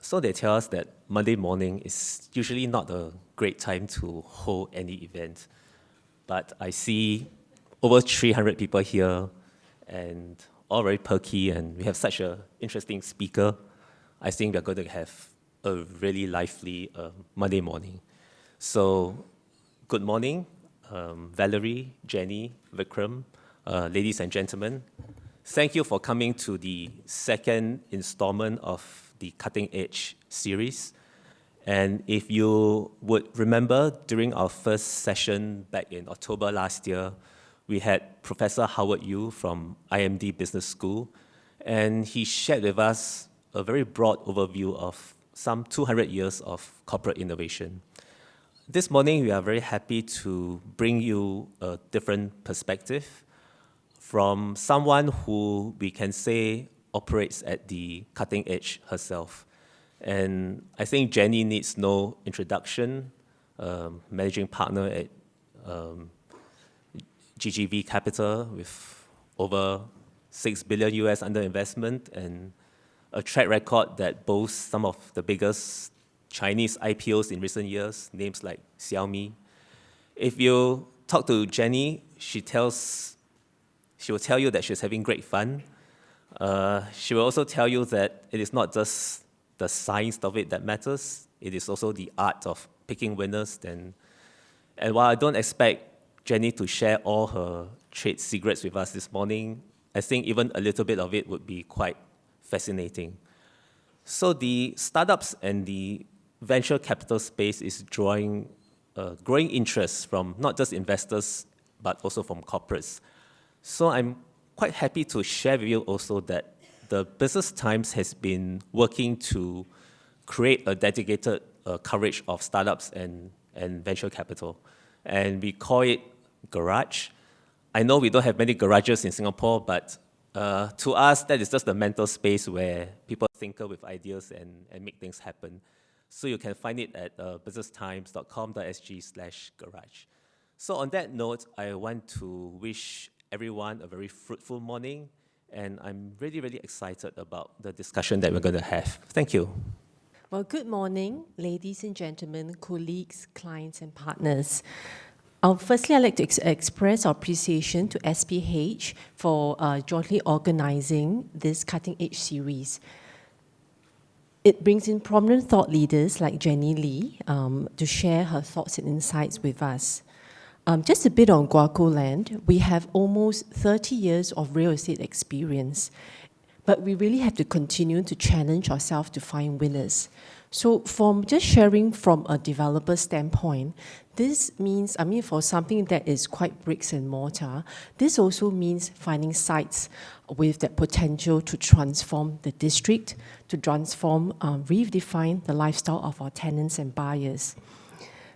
So they tell us that Monday morning is usually not a great time to hold any event. But I see over 300 people here and all very perky, and we have such an interesting speaker. I think we're going to have a really lively Monday morning. So good morning, Valerie, Jenny, Vikram, ladies and gentlemen. Thank you for coming to the second installment of the Cutting Edge series. And if you would remember, during our first session back in October last year, we had Professor Howard Yu from IMD Business School, and he shared with us a very broad overview of some 200 years of corporate innovation. This morning, we are very happy to bring you a different perspective from someone who we can say operates at the cutting edge herself. And I think Jenny needs no introduction, managing partner at GGV Capital with over 6 billion US under investment and a track record that boasts some of the biggest Chinese IPOs in recent years, names like Xiaomi. If you talk to Jenny, she will tell you that she's having great fun. She will also tell you that it is not just the science of it that matters, it is also the art of picking winners. And while I don't expect Jenny to share all her trade secrets with us this morning, I think even a little bit of it would be quite fascinating. So the startups and the venture capital space is drawing growing interest from not just investors, but also from corporates. So I'm quite happy to share with you also that the Business Times has been working to create a dedicated coverage of startups and venture capital. And we call it Garage. I know we don't have many garages in Singapore, but to us, that is just the mental space where people tinker with ideas and make things happen. So you can find it at businesstimes.com.sg/garage. So on that note, I want to wish everyone a very fruitful morning, and I'm really, really excited about the discussion that we're going to have. Thank you. Well, good morning, ladies and gentlemen, colleagues, clients, and partners. Firstly, I'd like to express our appreciation to SPH for jointly organizing this Cutting Edge series. It brings in prominent thought leaders like Jenny Lee to share her thoughts and insights with us. Just a bit on Guaco Land, we have almost 30 years of real estate experience, but we really have to continue to challenge ourselves to find winners. So from just sharing from a developer standpoint, this means, for something that is quite bricks and mortar, this also means finding sites with that potential to transform the district, to transform, redefine the lifestyle of our tenants and buyers.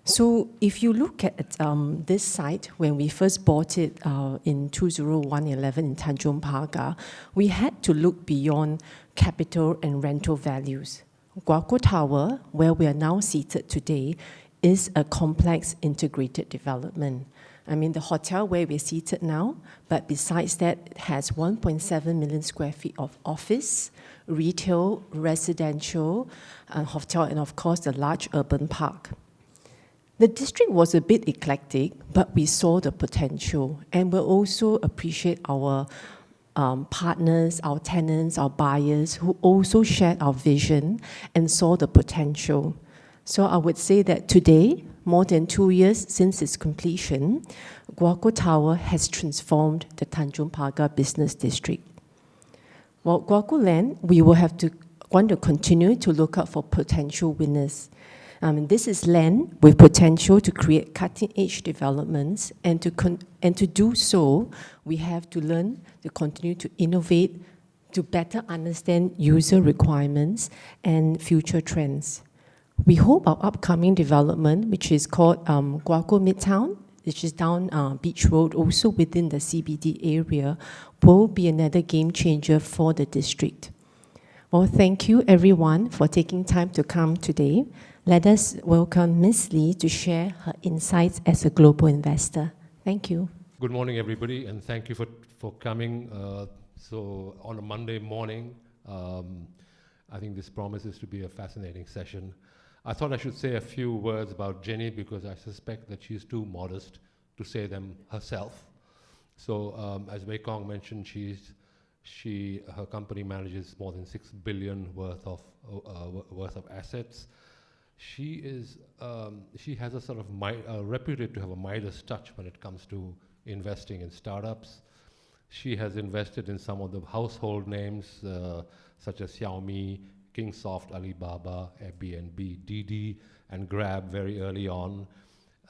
So if you look at this site, when we first bought it in 2011 in Tanjung Pagar, we had to look beyond capital and rental values. Guaco Tower, where we are now seated today, is a complex integrated development. The hotel where we're seated now, but besides that, it has 1.7 million square feet of office, retail, residential, hotel, and of course, the large urban park. The district was a bit eclectic, but we saw the potential, and we'll also appreciate our partners, our tenants, our buyers, who also shared our vision and saw the potential. So I would say that today, more than 2 years since its completion, Guaco Tower has transformed the Tanjung Pagar business district. Well, Guaco Land, we will want to continue to look out for potential winners. This is land with potential to create cutting-edge developments, and to do so, we have to learn to continue to innovate, to better understand user requirements and future trends. We hope our upcoming development, which is called Guaco Midtown, which is down Beach Road, also within the CBD area, will be another game changer for the district. Well, thank you everyone for taking time to come today. Let us welcome Ms. Lee to share her insights as a global investor. Thank you. Good morning, everybody, and thank you for coming. So on a Monday morning, I think this promises to be a fascinating session. I thought I should say a few words about Jenny because I suspect that she's too modest to say them herself. So as Wei Kong mentioned, her company manages more than 6 billion worth of assets. She has a sort of reputed to have a Midas touch when it comes to investing in startups. She has invested in some of the household names such as Xiaomi, Kingsoft, Alibaba, Airbnb, Didi, and Grab very early on.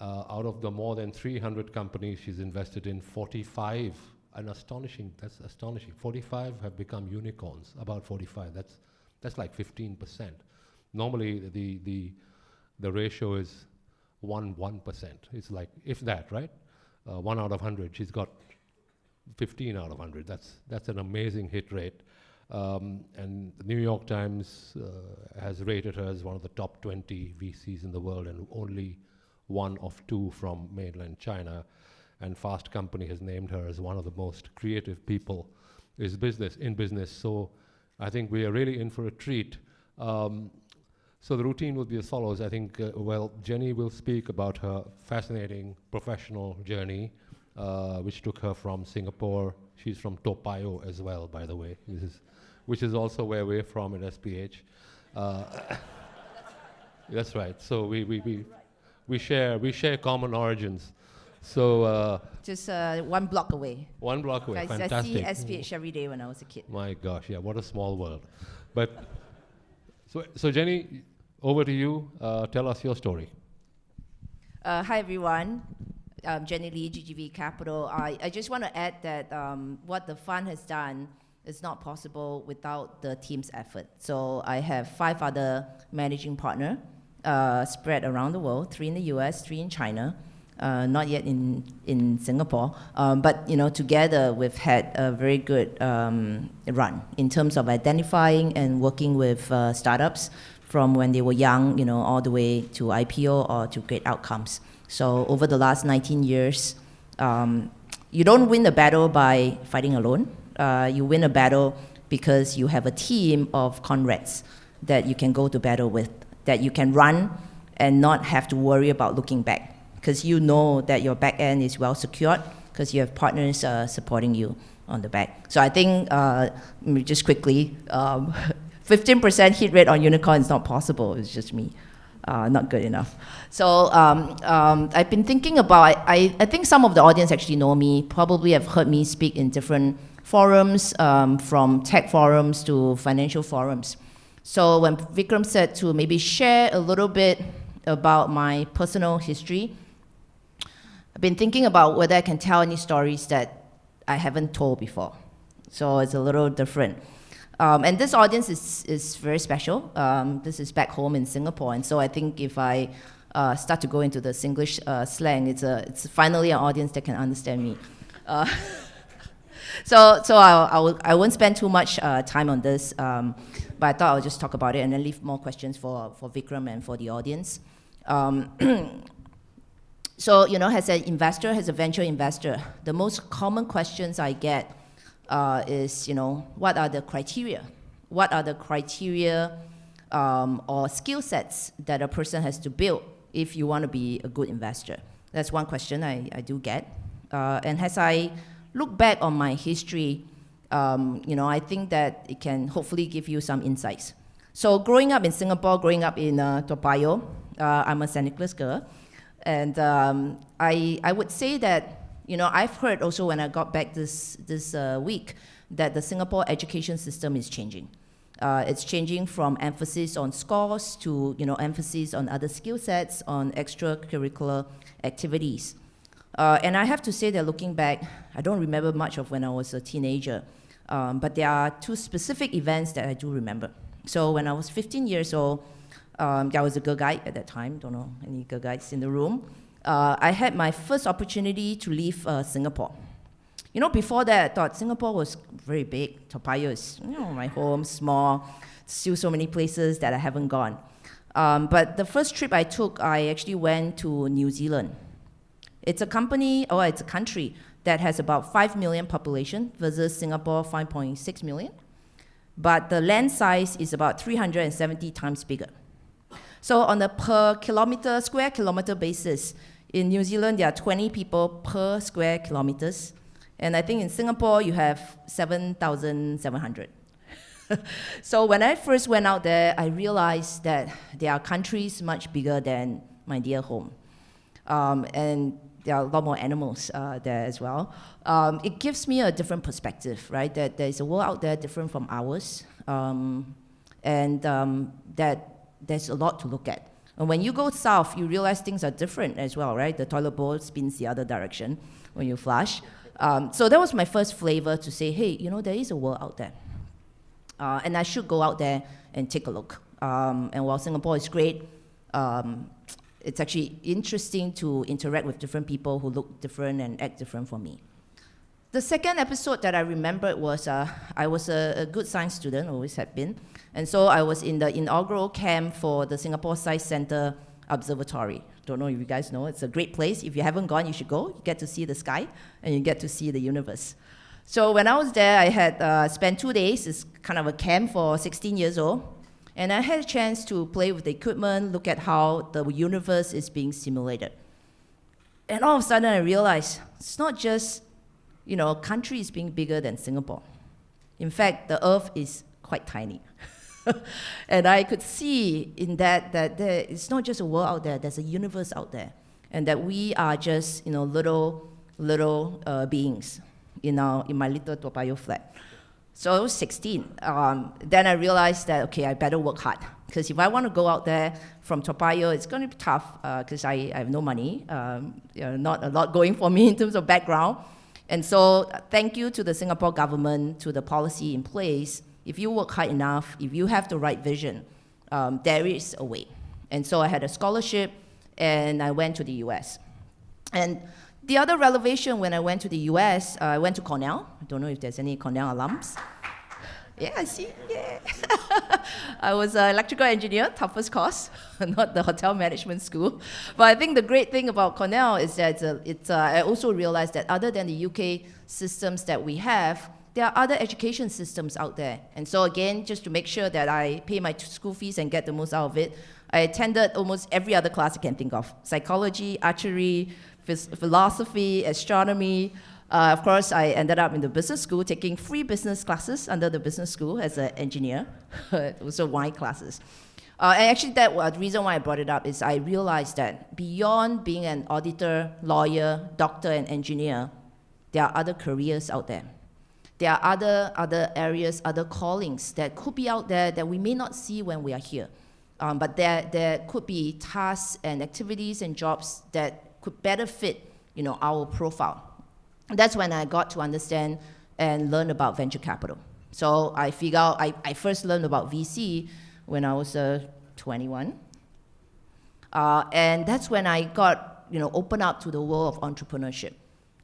Out of the more than 300 companies she's invested in, 45, that's astonishing. 45 have become unicorns, about 45. That's like 15%. Normally the ratio is 1%. It's like, if that, right? 1 out of 100. She's got 15 out of 100. That's an amazing hit rate. And the New York Times has rated her as one of the top 20 VCs in the world and only one of 2 from mainland China. And Fast Company has named her as one of the most creative people in business. So I think we are really in for a treat. So the routine will be as follows. I think, Jenny will speak about her fascinating professional journey, which took her from Singapore. She's from Toa Payoh as well, by the way, which is also where we're from at SPH. That's right. So we share common origins. So just 1 block away. 1 block away. Fantastic. I see SPH every day when I was a kid. My gosh, yeah, what a small world. But so Jenny, over to you. Tell us your story. Hi everyone. Jenny Lee, GGV Capital. I just want to add that what the fund has done is not possible without the team's effort. So I have 5 other managing partners spread around the world, 3 in the US, 3 in China, not yet in Singapore. But together we've had a very good run in terms of identifying and working with startups from when they were young, all the way to IPO or to great outcomes. So over the last 19 years, you don't win the battle by fighting alone. You win a battle because you have a team of comrades that you can go to battle with, that you can run and not have to worry about looking back, because you know that your back end is well secured because you have partners supporting you on the back. So I think, just quickly, 15% hit rate on unicorn is not possible. It's just me. Not good enough. So I've been thinking about, I think some of the audience actually know me, probably have heard me speak in different forums, from tech forums to financial forums. So when Vikram said to maybe share a little bit about my personal history, I've been thinking about whether I can tell any stories that I haven't told before. So it's a little different. And this audience is very special. This is back home in Singapore, and so I think if I start to go into the Singlish slang, it's finally an audience that can understand me. So I won't spend too much time on this, but I thought I'll just talk about it and then leave more questions for Vikram and for the audience. So as an investor, as a venture investor, the most common questions I get is, what are the criteria? What are the criteria or skill sets that a person has to build if you want to be a good investor? That's one question I do get. And as I look back on my history, I think that it can hopefully give you some insights. So growing up in Singapore, growing up in Toa Payoh, I'm a St. Nicholas girl. And I would say that, I've heard also when I got back this week that the Singapore education system is changing. It's changing from emphasis on scores to, emphasis on other skill sets, on extracurricular activities. And I have to say that looking back, I don't remember much of when I was a teenager, but there are 2 specific events that I do remember. So when I was 15 years old, I was a girl guide at that time, don't know any girl guides in the room. I had my first opportunity to leave Singapore. Before that, I thought Singapore was very big. Toa Payoh is, my home, small, still so many places that I haven't gone. But the first trip I took, I actually went to New Zealand. It's a country that has about 5 million population versus Singapore 5.6 million. but the land size is about 370 times bigger. So on a per kilometer, square kilometer basis, in New Zealand, there are 20 people per square kilometers. And I think in Singapore, you have 7,700. So when I first went out there, I realized that there are countries much bigger than my dear home. And there are a lot more animals there as well. It gives me a different perspective, right? That there's a world out there different from ours. That there's a lot to look at. And when you go south, you realize things are different as well, right? The toilet bowl spins the other direction when you flush. So that was my first flavor to say, hey, there is a world out there. And I should go out there and take a look. And while Singapore is great, it's actually interesting to interact with different people who look different and act different from me. The second episode that I remembered was I was a good science student, always have been. And so I was in the inaugural camp for the Singapore Science Centre Observatory. Don't know if you guys know, it's a great place. If you haven't gone, you should go. You get to see the sky and you get to see the universe. So when I was there, I had spent 2 days. It's kind of a camp for 16 years old. And I had a chance to play with the equipment, look at how the universe is being simulated. And all of a sudden I realized it's not just, a country is being bigger than Singapore. In fact, the Earth is quite tiny. And I could see in that there, it's not just a world out there, there's a universe out there. And that we are just, little beings in my little Toa Payoh flat. So I was 16. Then I realized that, okay, I better work hard. Because if I want to go out there from Toa Payoh, it's going to be tough because I have no money. Not a lot going for me in terms of background. And so thank you to the Singapore government, to the policy in place. If you work hard enough, if you have the right vision, there is a way. And so I had a scholarship, and I went to the US. And the other revelation when I went to the US, I went to Cornell. I don't know if there's any Cornell alums. Yeah, I see, yeah. I was an electrical engineer, toughest course, not the hotel management school. But I think the great thing about Cornell is that I also realized that other than the UK systems that we have, there are other education systems out there. And so again, just to make sure that I pay my school fees and get the most out of it, I attended almost every other class I can think of. Psychology, archery, philosophy, astronomy. Of course, I ended up in the business school taking free business classes under the business school as an engineer, also wine classes. And actually, the reason why I brought it up is I realized that beyond being an auditor, lawyer, doctor, and engineer, there are other careers out there. There are other areas, other callings that could be out there that we may not see when we are here. But there could be tasks and activities and jobs that could better fit, our profile. That's when I got to understand and learn about venture capital. So I figured out, I first learned about VC when I was 21. And that's when I got, opened up to the world of entrepreneurship,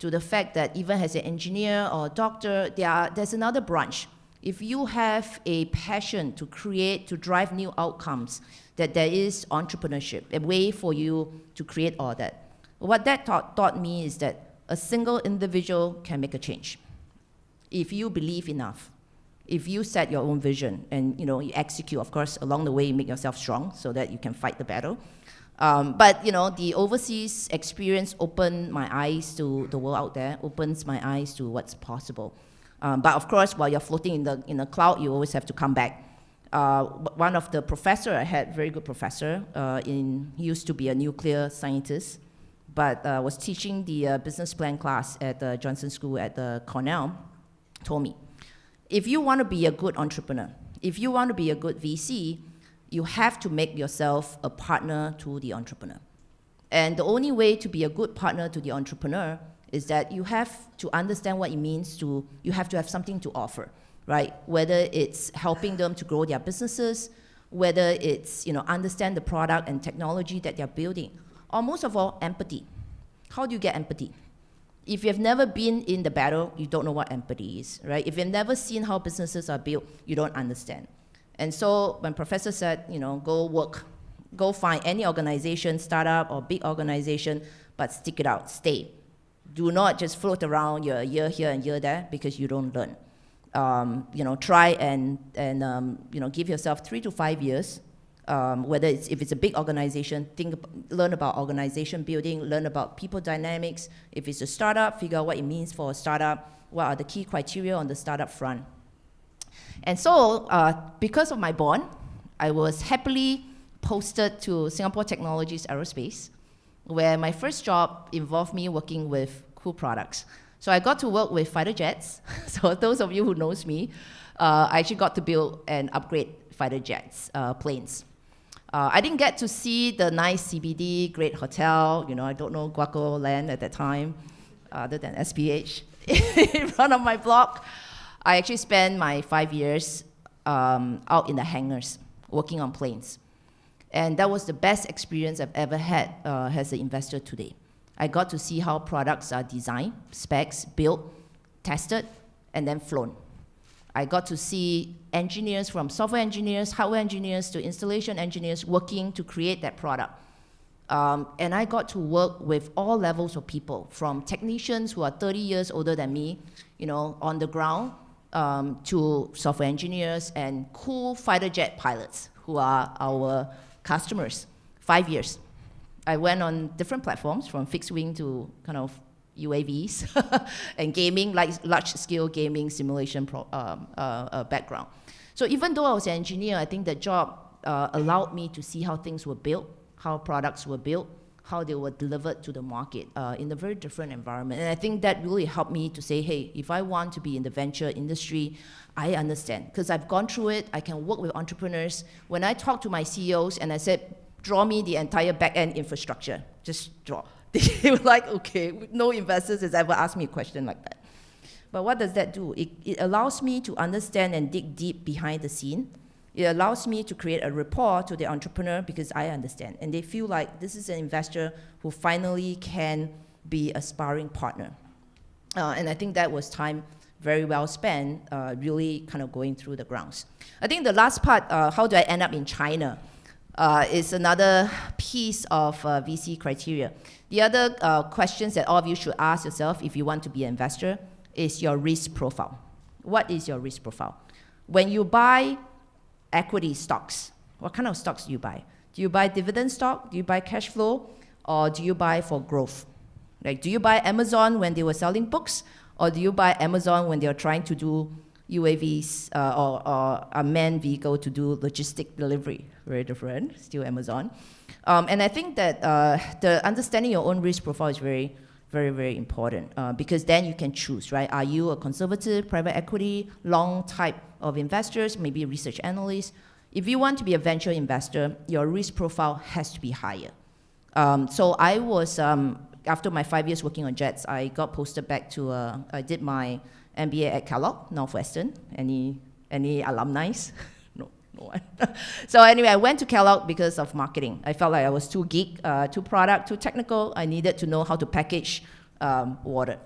to the fact that even as an engineer or a doctor, there's another branch. If you have a passion to create, to drive new outcomes, that there is entrepreneurship, a way for you to create all that. What that taught me is that a single individual can make a change. If you believe enough, if you set your own vision and you execute, of course, along the way you make yourself strong so that you can fight the battle. But the overseas experience opened my eyes to the world out there, opens my eyes to what's possible. But of course, while you're floating in the cloud, you always have to come back. One of the professor I had, very good professor, he used to be a nuclear scientist, but was teaching the business plan class at the Johnson School at the Cornell, told me, if you want to be a good entrepreneur, if you want to be a good VC, you have to make yourself a partner to the entrepreneur. And the only way to be a good partner to the entrepreneur is that you have to understand what it means you have to have something to offer, right? Whether it's helping them to grow their businesses, whether it's, understand the product and technology that they're building, or most of all, empathy. How do you get empathy? If you've never been in the battle, you don't know what empathy is, right? If you've never seen how businesses are built, you don't understand. And so when professor said, go work, go find any organization, startup or big organization, but stick it out, stay. Do not just float around, you're a year here and year there, because you don't learn. try and give yourself 3 to 5 years. If it's a big organization, learn about organization building, learn about people dynamics. If it's a startup, figure out what it means for a startup, what are the key criteria on the startup front. And so, because of my bond, I was happily posted to Singapore Technologies Aerospace, where my first job involved me working with cool products. So I got to work with fighter jets. So those of you who knows me, I actually got to build and upgrade fighter jets, planes. I didn't get to see the nice CBD, great hotel, I don't know Guaco Land at that time, other than SPH, in front of my block. I actually spent my 5 years out in the hangars, working on planes. And that was the best experience I've ever had as an investor today. I got to see how products are designed, specs, built, tested, and then flown. I got to see engineers, from software engineers, hardware engineers, to installation engineers working to create that product. And I got to work with all levels of people, from technicians who are 30 years older than me, on the ground, to software engineers and cool fighter jet pilots who are our customers. 5 years. I went on different platforms, from fixed wing to kind of UAVs and gaming, like large-scale gaming simulation background. So even though I was an engineer, I think that job allowed me to see how things were built, how products were built, how they were delivered to the market in a very different environment. And I think that really helped me to say, hey, if I want to be in the venture industry, I understand. Because I've gone through it, I can work with entrepreneurs. When I talk to my CEOs and I said, draw me the entire back-end infrastructure, just draw. They were like, okay, no investors has ever asked me a question like that. But what does that do? It allows me to understand and dig deep behind the scene. It allows me to create a rapport to the entrepreneur because I understand. And they feel like this is an investor who finally can be a sparring partner. And I think that was time very well spent, really kind of going through the grounds. I think the last part, how do I end up in China, is another piece of VC criteria. The other questions that all of you should ask yourself if you want to be an investor is your risk profile. What is your risk profile? When you buy equity stocks, what kind of stocks do you buy? Do you buy dividend stock? Do you buy cash flow? Or do you buy for growth? Like, do you buy Amazon when they were selling books? Or do you buy Amazon when they are trying to do UAVs or a manned vehicle to do logistic delivery? Very different, still Amazon. And I think that the understanding your own risk profile is very, very, very important because then you can choose, right? Are you a conservative, private equity, long type of investors, maybe a research analyst? If you want to be a venture investor, your risk profile has to be higher. So I was, after my 5 years working on jets, I got posted back to, I did my MBA at Kellogg, Northwestern. Any alumni? No one. So anyway, I went to Kellogg because of marketing. I felt like I was too geek, too product, too technical. I needed to know how to package water.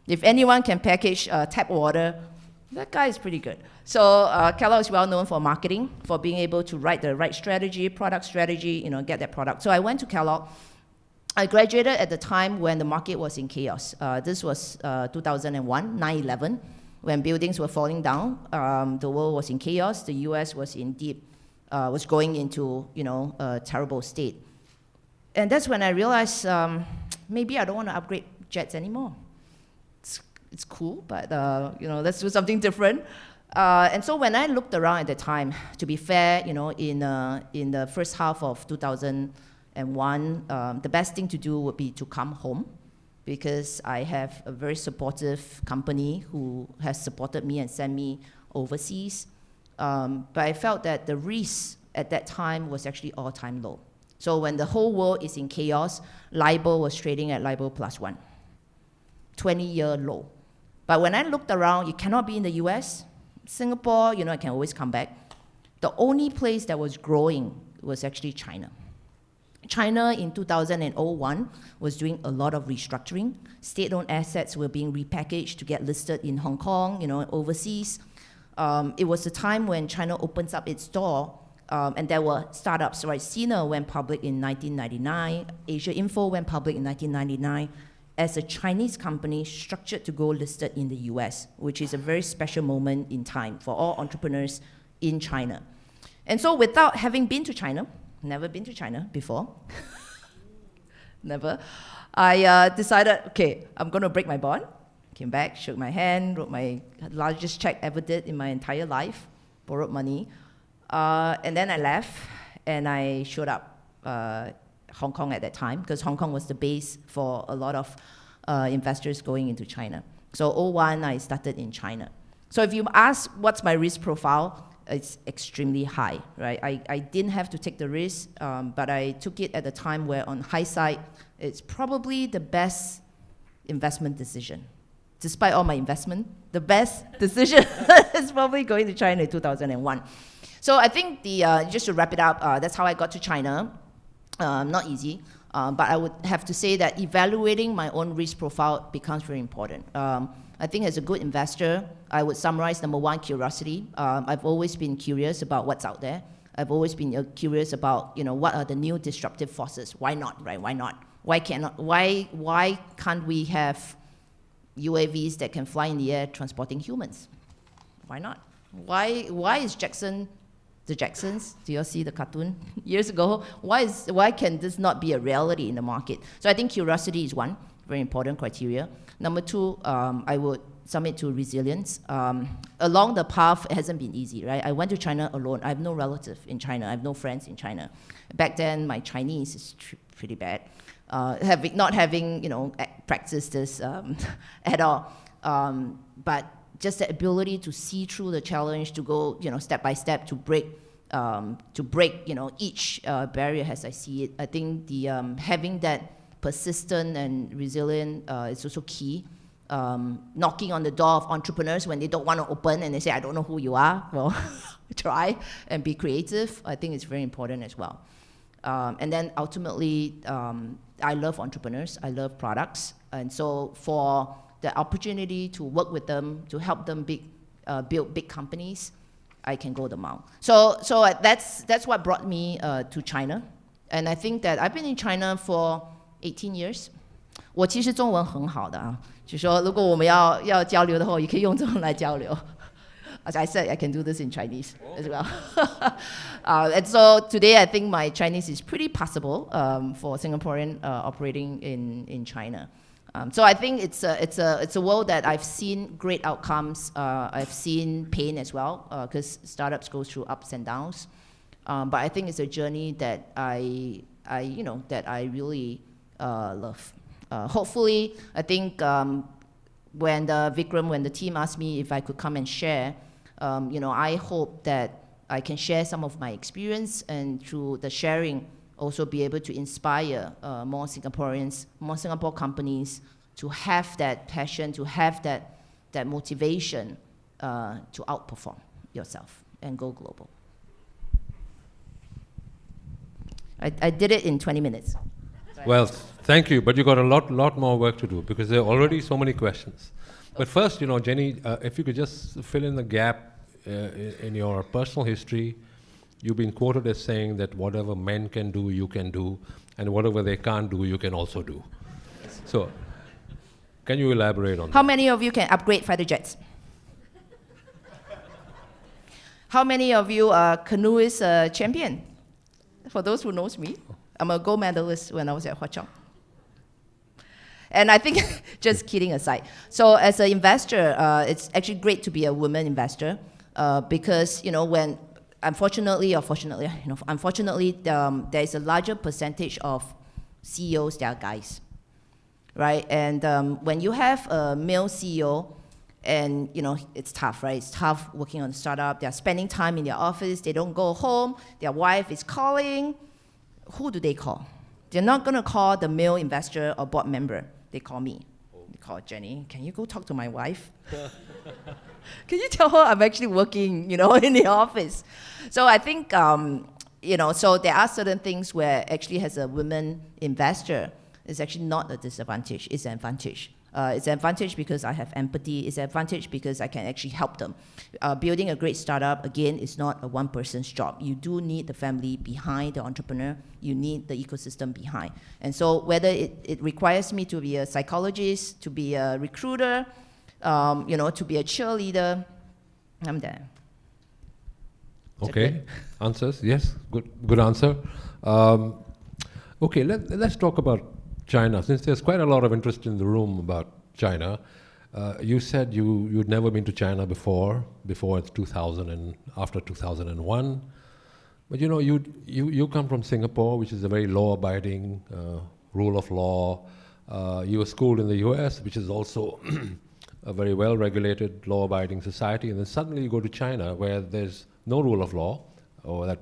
If anyone can package tap water, that guy is pretty good. So Kellogg is well known for marketing, for being able to write the right strategy, product strategy, get that product. So I went to Kellogg. I graduated at the time when the market was in chaos. This was 2001, 9/11, when buildings were falling down. The world was in chaos. The US was in was going into a terrible state. And that's when I realized maybe I don't want to upgrade jets anymore. It's cool, but let's do something different. And so when I looked around at the time, to be fair, in the first half of 2001, the best thing to do would be to come home, because I have a very supportive company who has supported me and sent me overseas. But I felt that the risk at that time was actually all-time low. So when the whole world is in chaos, LIBOR was trading at LIBOR +1, 20-year low. But when I looked around, you cannot be in the US. Singapore, I can always come back. The only place that was growing was actually China. China in 2001 was doing a lot of restructuring. State-owned assets were being repackaged to get listed in Hong Kong, overseas. It was the time when China opens up its door, and there were startups, right? Sina went public in 1999. Asia Info went public in 1999. as a Chinese company structured to go listed in the US, which is a very special moment in time for all entrepreneurs in China. And so without having been to China, never been to China before, never, I decided, okay, I'm going to break my bond. Came back, shook my hand, wrote my largest check ever did in my entire life, borrowed money. And then I left, and I showed up Hong Kong at that time, because Hong Kong was the base for a lot of investors going into China. So 2001, I started in China. So if you ask what's my risk profile, it's extremely high, right? I didn't have to take the risk, but I took it at a time where, on hindsight, it's probably the best investment decision. Despite all my investment, the best decision is probably going to China in 2001. So I think just to wrap it up, that's how I got to China. Not easy, but I would have to say that evaluating my own risk profile becomes very important. I think as a good investor, I would summarize number one, curiosity. I've always been curious about what's out there. I've always been curious about, what are the new disruptive forces? Why not, right? Why not? Why can't we have UAVs that can fly in the air transporting humans? Why not? Why is Jackson the Jacksons? Do you all see the cartoon years ago? Why can this not be a reality in the market? So I think curiosity is one very important criteria. Number two, I would sum it to resilience. Along the path, it hasn't been easy, right? I went to China alone. I have no relative in China. I have no friends in China. Back then, my Chinese is pretty bad. Not having practiced this at all. But just the ability to see through the challenge, to go step by step, to break each barrier as I see it. I think the having that persistent and resilient is also key. Knocking on the door of entrepreneurs when they don't want to open and they say, I don't know who you are. Well, try and be creative. I think it's very important as well. And then ultimately, I love entrepreneurs. I love products. And so for the opportunity to work with them, to help them build big companies, I can go the mile. So that's what brought me to China. And I think that I've been in China for 18 years. 我其实中文很好的啊，就说如果我们要交流的话，也可以用中文来交流。As I said, I can do this in Chinese as well. And so today, I think my Chinese is pretty passable for Singaporean operating in China. So I think it's a world that I've seen great outcomes. I've seen pain as well, because startups go through ups and downs. But I think it's a journey that I really love. Hopefully, I think when the team asked me if I could come and share, I hope that I can share some of my experience, and through the sharing, also be able to inspire more Singaporeans, more Singapore companies to have that passion, to have that motivation to outperform yourself and go global. I did it in 20 minutes. Well, thank you, but you got a lot more work to do, because there are already so many questions. But first, Jenny, if you could just fill in the gap in your personal history. You've been quoted as saying that whatever men can do, you can do, and whatever they can't do, you can also do. So, can you elaborate on that? How many of you can upgrade fighter jets? How many of you are canoeist champion? For those who knows me, I'm a gold medalist when I was at Hwa Chong. And I think, just kidding aside, so as an investor, it's actually great to be a woman investor, because when unfortunately, there is a larger percentage of CEOs that are guys, right? And when you have a male CEO, and it's tough, right? It's tough working on a startup. They're spending time in their office. They don't go home. Their wife is calling. Who do they call? They're not going to call the male investor or board member. They call me. They call Jenny. Can you go talk to my wife? Can you tell her I'm actually working, in the office? So I think, so there are certain things where actually as a women investor, it's actually not a disadvantage, it's an advantage. It's an advantage because I have empathy. It's an advantage because I can actually help them. Building a great startup, again, is not a one-person's job. You do need the family behind the entrepreneur. You need the ecosystem behind. And so whether it requires me to be a psychologist, to be a recruiter, to be a cheerleader, I'm there. Okay, answers, yes, good answer. Okay, let's talk about China. Since there's quite a lot of interest in the room about China, you said you'd never been to China before it's 2000 and after 2001. But you come from Singapore, which is a very law-abiding, rule of law. You were schooled in the US, which is also a very well-regulated, law-abiding society. And then suddenly you go to China, where there's no rule of law, or that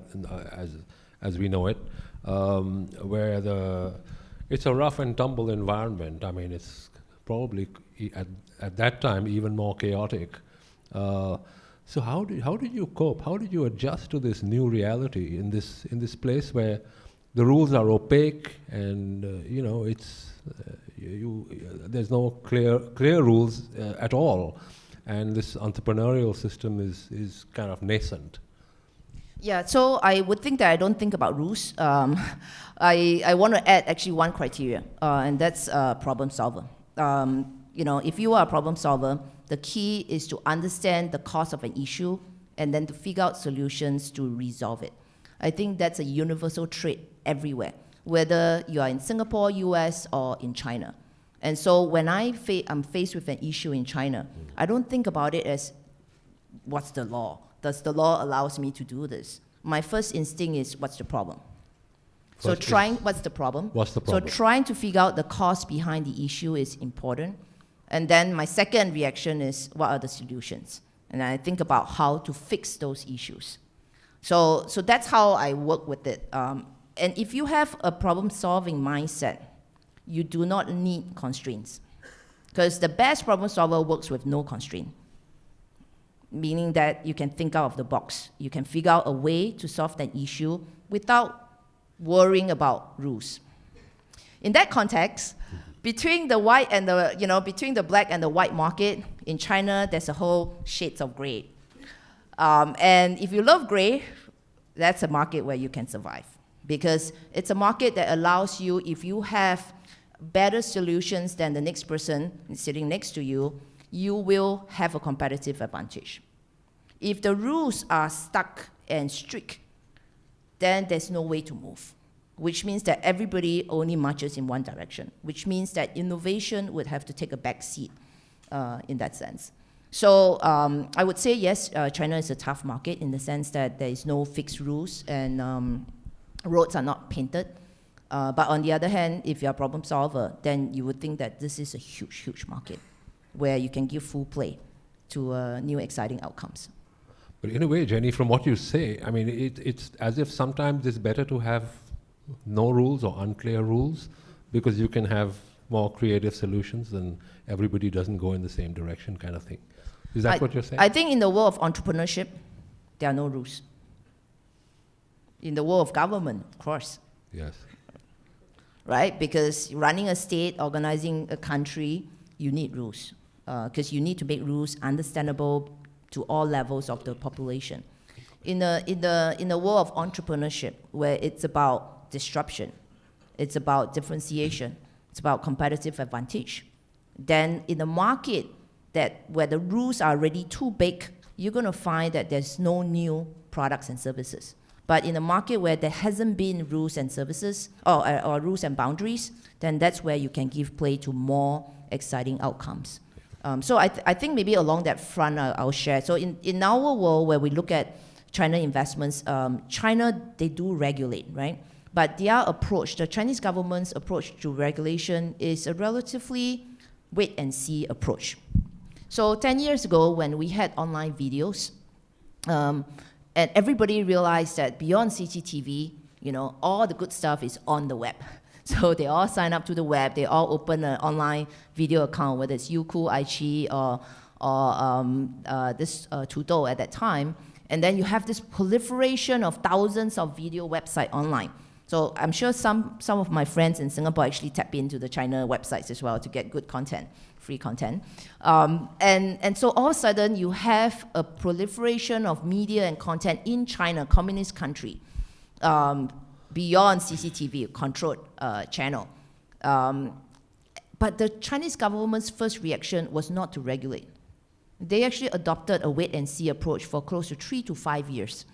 as we know it, where it's a rough and tumble environment. I mean, it's probably at that time even more chaotic. So how did you cope? How did you adjust to this new reality in this place where the rules are opaque and there's no clear rules at all, and this entrepreneurial system is kind of nascent? Yeah, so I would think that I don't think about rules. I want to add actually one criteria, and that's problem solver. If you are a problem solver, the key is to understand the cause of an issue and then to figure out solutions to resolve it. I think that's a universal trait everywhere, whether you are in Singapore, US, or in China. And so when I'm faced with an issue in China, I don't think about it as, what's the law? Does the law allows me to do this? My first instinct is, what's the problem? What's the problem? What's the problem? So trying to figure out the cause behind the issue is important. And then my second reaction is, what are the solutions? And I think about how to fix those issues. So that's how I work with it. And if you have a problem-solving mindset, you do not need constraints. Because the best problem solver works with no constraint, meaning that you can think out of the box. You can figure out a way to solve that issue without worrying about rules. In that context, between the white and between the black and the white market in China, there's a whole shades of gray. And if you love gray, that's a market where you can survive, because it's a market that allows you, if you have better solutions than the next person sitting next to you, you will have a competitive advantage. If the rules are stuck and strict, then there's no way to move, which means that everybody only marches in one direction, which means that innovation would have to take a back seat in that sense. So I would say, yes, China is a tough market in the sense that there is no fixed rules and roads are not painted. But on the other hand, if you're a problem solver, then you would think that this is a huge, huge market where you can give full play to new exciting outcomes. But in a way, Jenny, from what you say, I mean, it's as if sometimes it's better to have no rules or unclear rules, because you can have more creative solutions and everybody doesn't go in the same direction, kind of thing. Is that what you're saying? I think in the world of entrepreneurship, there are no rules. In the world of government, of course. Yes. Right? Because running a state, organizing a country, you need rules. Because you need to make rules understandable to all levels of the population. In the world of entrepreneurship, where it's about disruption, it's about differentiation, it's about competitive advantage, then in a market where the rules are already too big, you're going to find that there's no new products and services. But in a market where there hasn't been rules and services, or rules and boundaries, then that's where you can give play to more exciting outcomes. So I think maybe along that front, I'll share. So in our world, where we look at China investments, China, they do regulate, right? But their approach, the Chinese government's approach to regulation, is a relatively wait-and-see approach. So 10 years ago, when we had online videos, and everybody realized that beyond CCTV, all the good stuff is on the web. So they all sign up to the web. They all open an online video account, whether it's Youku, iQIYI, or this Tudou at that time. And then you have this proliferation of thousands of video websites online. So I'm sure some of my friends in Singapore actually tap into the China websites as well to get good content, free content. And so all of a sudden you have a proliferation of media and content in China, communist country, beyond CCTV, controlled channel. But the Chinese government's first reaction was not to regulate. They actually adopted a wait-and-see approach for close to 3 to 5 years.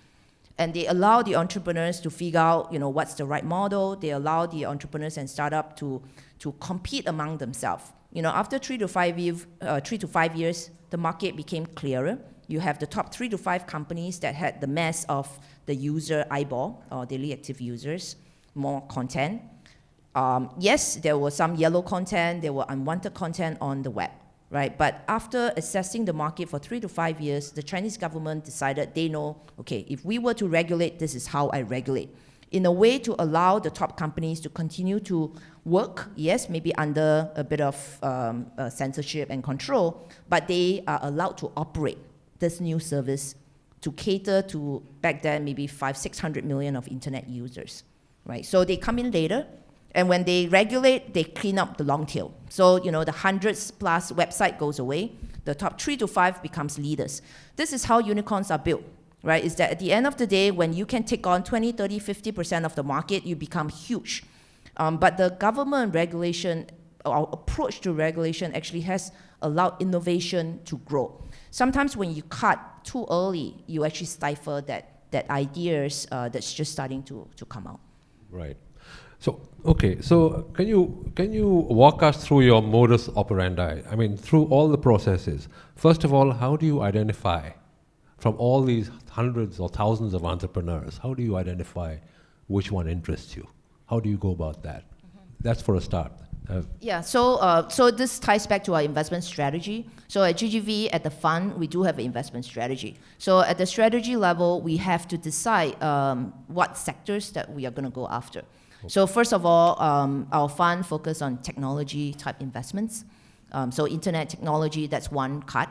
And they allow the entrepreneurs to figure out, what's the right model. They allow the entrepreneurs and startups to compete among themselves. After 3 to 5 years, the market became clearer. You have the top 3 to 5 companies that had the mass of the user eyeball, or daily active users, more content. Yes, there was some yellow content, there were unwanted content on the web. Right? But after assessing the market for 3 to 5 years, the Chinese government decided they know, okay, if we were to regulate, this is how I regulate. In a way to allow the top companies to continue to work, yes, maybe under a bit of censorship and control, but they are allowed to operate this new service to cater to, back then, maybe 500-600 million of internet users. Right? So they come in later. And when they regulate, they clean up the long tail. So, the hundreds plus website goes away. The top 3 to 5 becomes leaders. This is how unicorns are built, right? Is that at the end of the day, when you can take on 20, 30, 50% of the market, you become huge. But the government regulation, or approach to regulation, actually has allowed innovation to grow. Sometimes when you cut too early, you actually stifle that ideas that's just starting to come out. Right. So, okay, so can you walk us through your modus operandi? I mean, through all the processes. First of all, how do you identify from all these hundreds or thousands of entrepreneurs, how do you identify which one interests you? How do you go about that? Mm-hmm. That's for a start. So this ties back to our investment strategy. So at GGV, at the fund, we do have an investment strategy. So at the strategy level, we have to decide what sectors that we are going to go after. So first of all, our fund focus on technology type investments. So internet technology, that's one cut.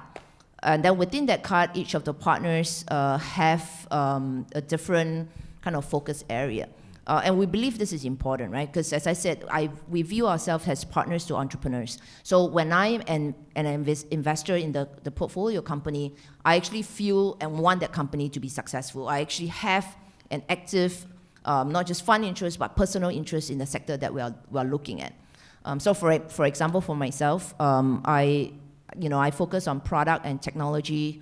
And then within that cut, each of the partners have a different kind of focus area. And we believe this is important, right? Because as I said, we view ourselves as partners to entrepreneurs. So when I'm an investor in the portfolio company, I actually feel and want that company to be successful. I actually have an active not just fund interest, but personal interest in the sector that we are looking at. So for example, for myself, I focus on product and technology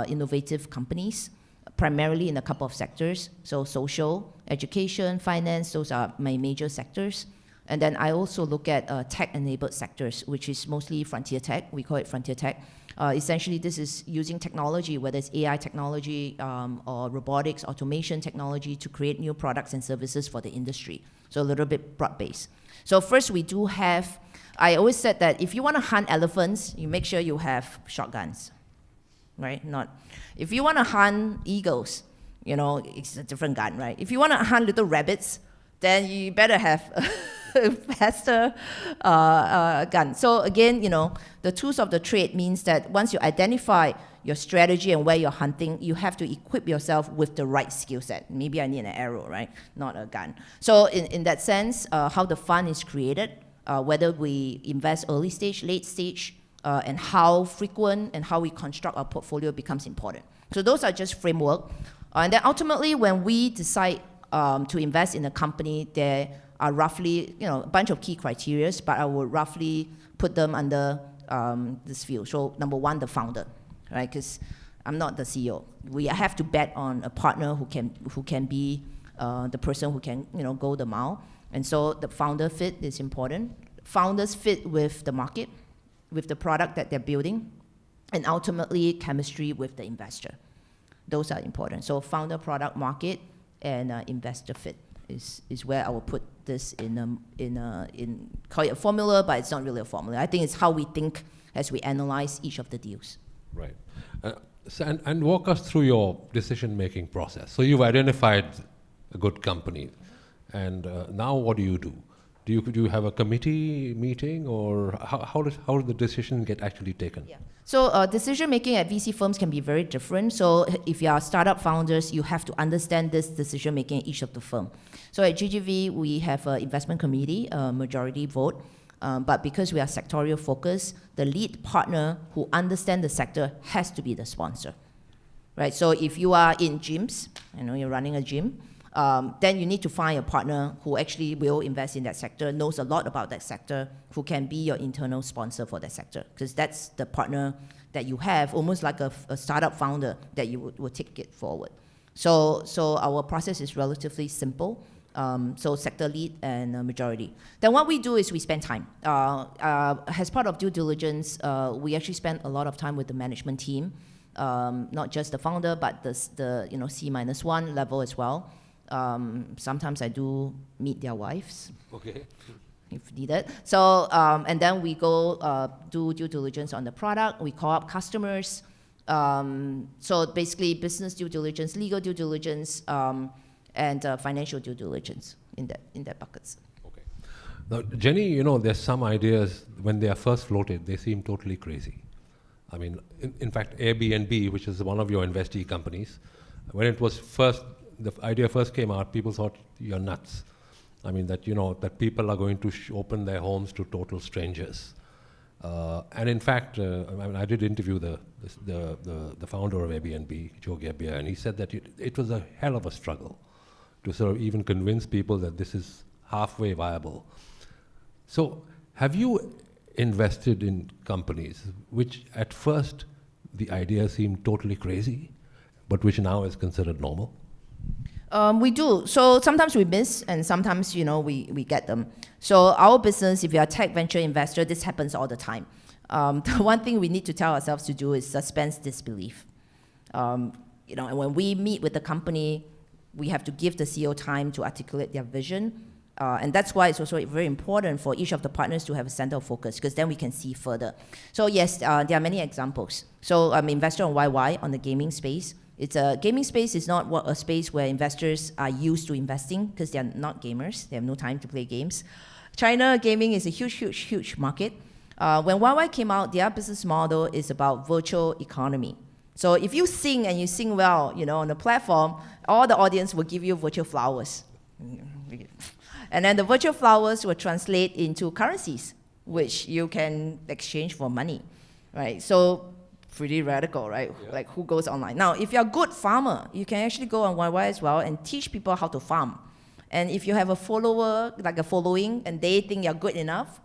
innovative companies, primarily in a couple of sectors. So social, education, finance, those are my major sectors. And then I also look at tech-enabled sectors, which is mostly frontier tech. We call it frontier tech. Essentially, this is using technology, whether it's AI technology or robotics, automation technology, to create new products and services for the industry. So a little bit broad-based. So first, we do have, I always said that if you want to hunt elephants, you make sure you have shotguns, right? If you want to hunt eagles, it's a different gun, right? If you want to hunt little rabbits, then you better have a faster gun. So again, the tools of the trade means that once you identify your strategy and where you're hunting, you have to equip yourself with the right skill set. Maybe I need an arrow, right? Not a gun. So in that sense, how the fund is created, whether we invest early stage, late stage, and how frequent and how we construct our portfolio becomes important. So those are just framework. And then ultimately, when we decide to invest in a company, there are roughly, a bunch of key criteria, but I would roughly put them under this field. So number one, the founder, right? Because I'm not the CEO. We have to bet on a partner who can be the person who can, go the mile. And so the founder fit is important. Founders fit with the market, with the product that they're building, and ultimately chemistry with the investor. Those are important. So founder, product, market, and investor fit is where I will put this in call it a formula, but it's not really a formula. I think it's how we think as we analyze each of the deals. Right. And walk us through your decision-making process. So you've identified a good company, and now what do? Do you have a committee meeting, or how does the decision get actually taken? Yeah. So decision making at VC firms can be very different. So if you are startup founders, you have to understand this decision making at each of the firm. So at GGV, we have an investment committee, majority vote. But because we are sectorial focused, the lead partner who understands the sector has to be the sponsor, right? So if you are in gyms, I know you're running a gym, then you need to find a partner who actually will invest in that sector, knows a lot about that sector, who can be your internal sponsor for that sector, because that's the partner that you have, almost like a startup founder that you would take it forward. So our process is relatively simple. So sector lead and majority. Then what we do is we spend time. As part of due diligence, we actually spend a lot of time with the management team, not just the founder, but the C-1 level as well. Sometimes I do meet their wives. Okay. If needed. So, and then we go do due diligence on the product. We call up customers. So basically business due diligence, legal due diligence, and financial due diligence in that buckets. Okay. Now, Jenny, there's some ideas when they are first floated, they seem totally crazy. I mean, in fact, Airbnb, which is one of your investee companies, when it was the idea first came out, people thought you're nuts. I mean, that people are going to open their homes to total strangers. And in fact, I did interview the founder of Airbnb, Joe Gebbia, and he said that it was a hell of a struggle to sort of even convince people that this is halfway viable. So have you invested in companies which at first the idea seemed totally crazy, but which now is considered normal? We do. So sometimes we miss, and sometimes, we get them. So our business, if you're a tech venture investor, this happens all the time. The one thing we need to tell ourselves to do is suspend disbelief. And when we meet with the company, we have to give the CEO time to articulate their vision. And that's why it's also very important for each of the partners to have a center of focus, because then we can see further. So yes, there are many examples. So I'm an investor on YY on the gaming space. Gaming space is not a space where investors are used to investing, because they are not gamers. They have no time to play games. China gaming is a huge, huge, huge market. When YY came out, their business model is about virtual economy. So if you sing and you sing well, on the platform, all the audience will give you virtual flowers. And then the virtual flowers will translate into currencies, which you can exchange for money, right? So pretty radical, right? Yeah. Like, who goes online? Now, if you're a good farmer, you can actually go on YY as well and teach people how to farm. And if you have a following, and they think you're good enough,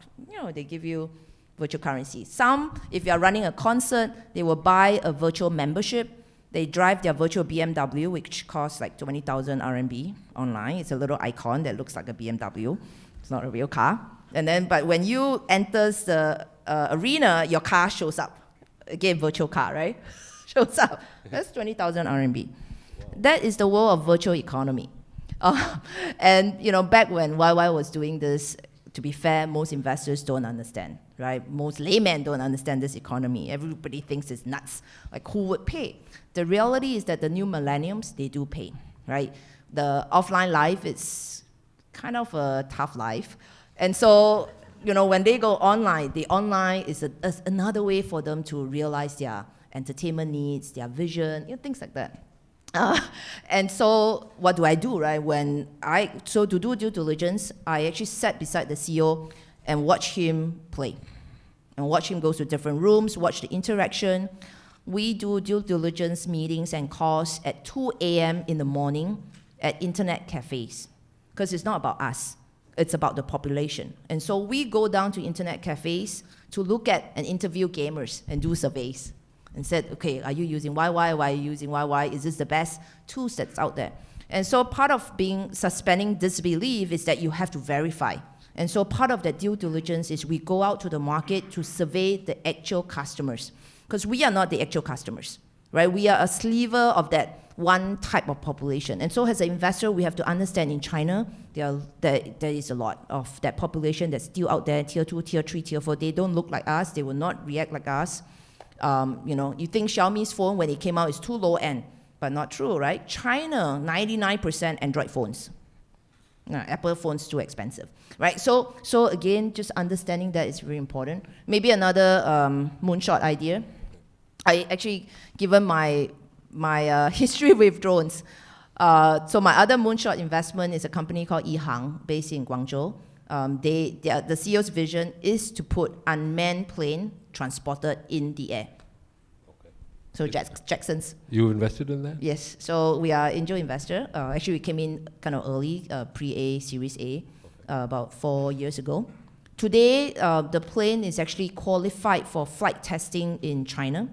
they give you virtual currency. Some, if you're running a concert, they will buy a virtual membership. They drive their virtual BMW, which costs like 20,000 RMB online. It's a little icon that looks like a BMW. It's not a real car. But when you enter the arena, your car shows up. Again, virtual car, right? Shows up. That's 20,000 RMB. Wow. That is the world of virtual economy. And back when YY was doing this, to be fair, most investors don't understand, right? Most laymen don't understand this economy. Everybody thinks it's nuts. Like, who would pay? The reality is that the new millenniums, they do pay, right? The offline life is kind of a tough life. And so, when they go online, the online is another way for them to realize their entertainment needs, their vision, things like that. And so what do I do, right? To do due diligence, I actually sat beside the CEO and watch him play, and watch him go to different rooms, watch the interaction. We do due diligence meetings and calls at 2 a.m. in the morning at internet cafes, because it's not about us. It's about the population. And so we go down to internet cafes to look at and interview gamers and do surveys, and said, okay, are you using YY? Why are you using YY? Is this the best tools that's out there? And so part of suspending disbelief is that you have to verify. And so part of that due diligence is we go out to the market to survey the actual customers, because we are not the actual customers, right? We are a sliver of that one type of population. And so as an investor, we have to understand in China, there is a lot of that population that's still out there, tier 2, tier 3, tier 4. They don't look like us. They will not react like us. You think Xiaomi's phone, when it came out, is too low end, but not true, right? China, 99% Android phones. Apple phone's too expensive, right? So again, just understanding that is very important. Maybe another moonshot idea. I actually, given my history with drones, so my other moonshot investment is a company called Yihang, based in Guangzhou. The CEO's vision is to put unmanned plane transported in the air. So Jackson's. You invested in that? Yes. So we are angel investor. Actually, we came in kind of early, pre-A, Series A, about 4 years ago. Today, the plane is actually qualified for flight testing in China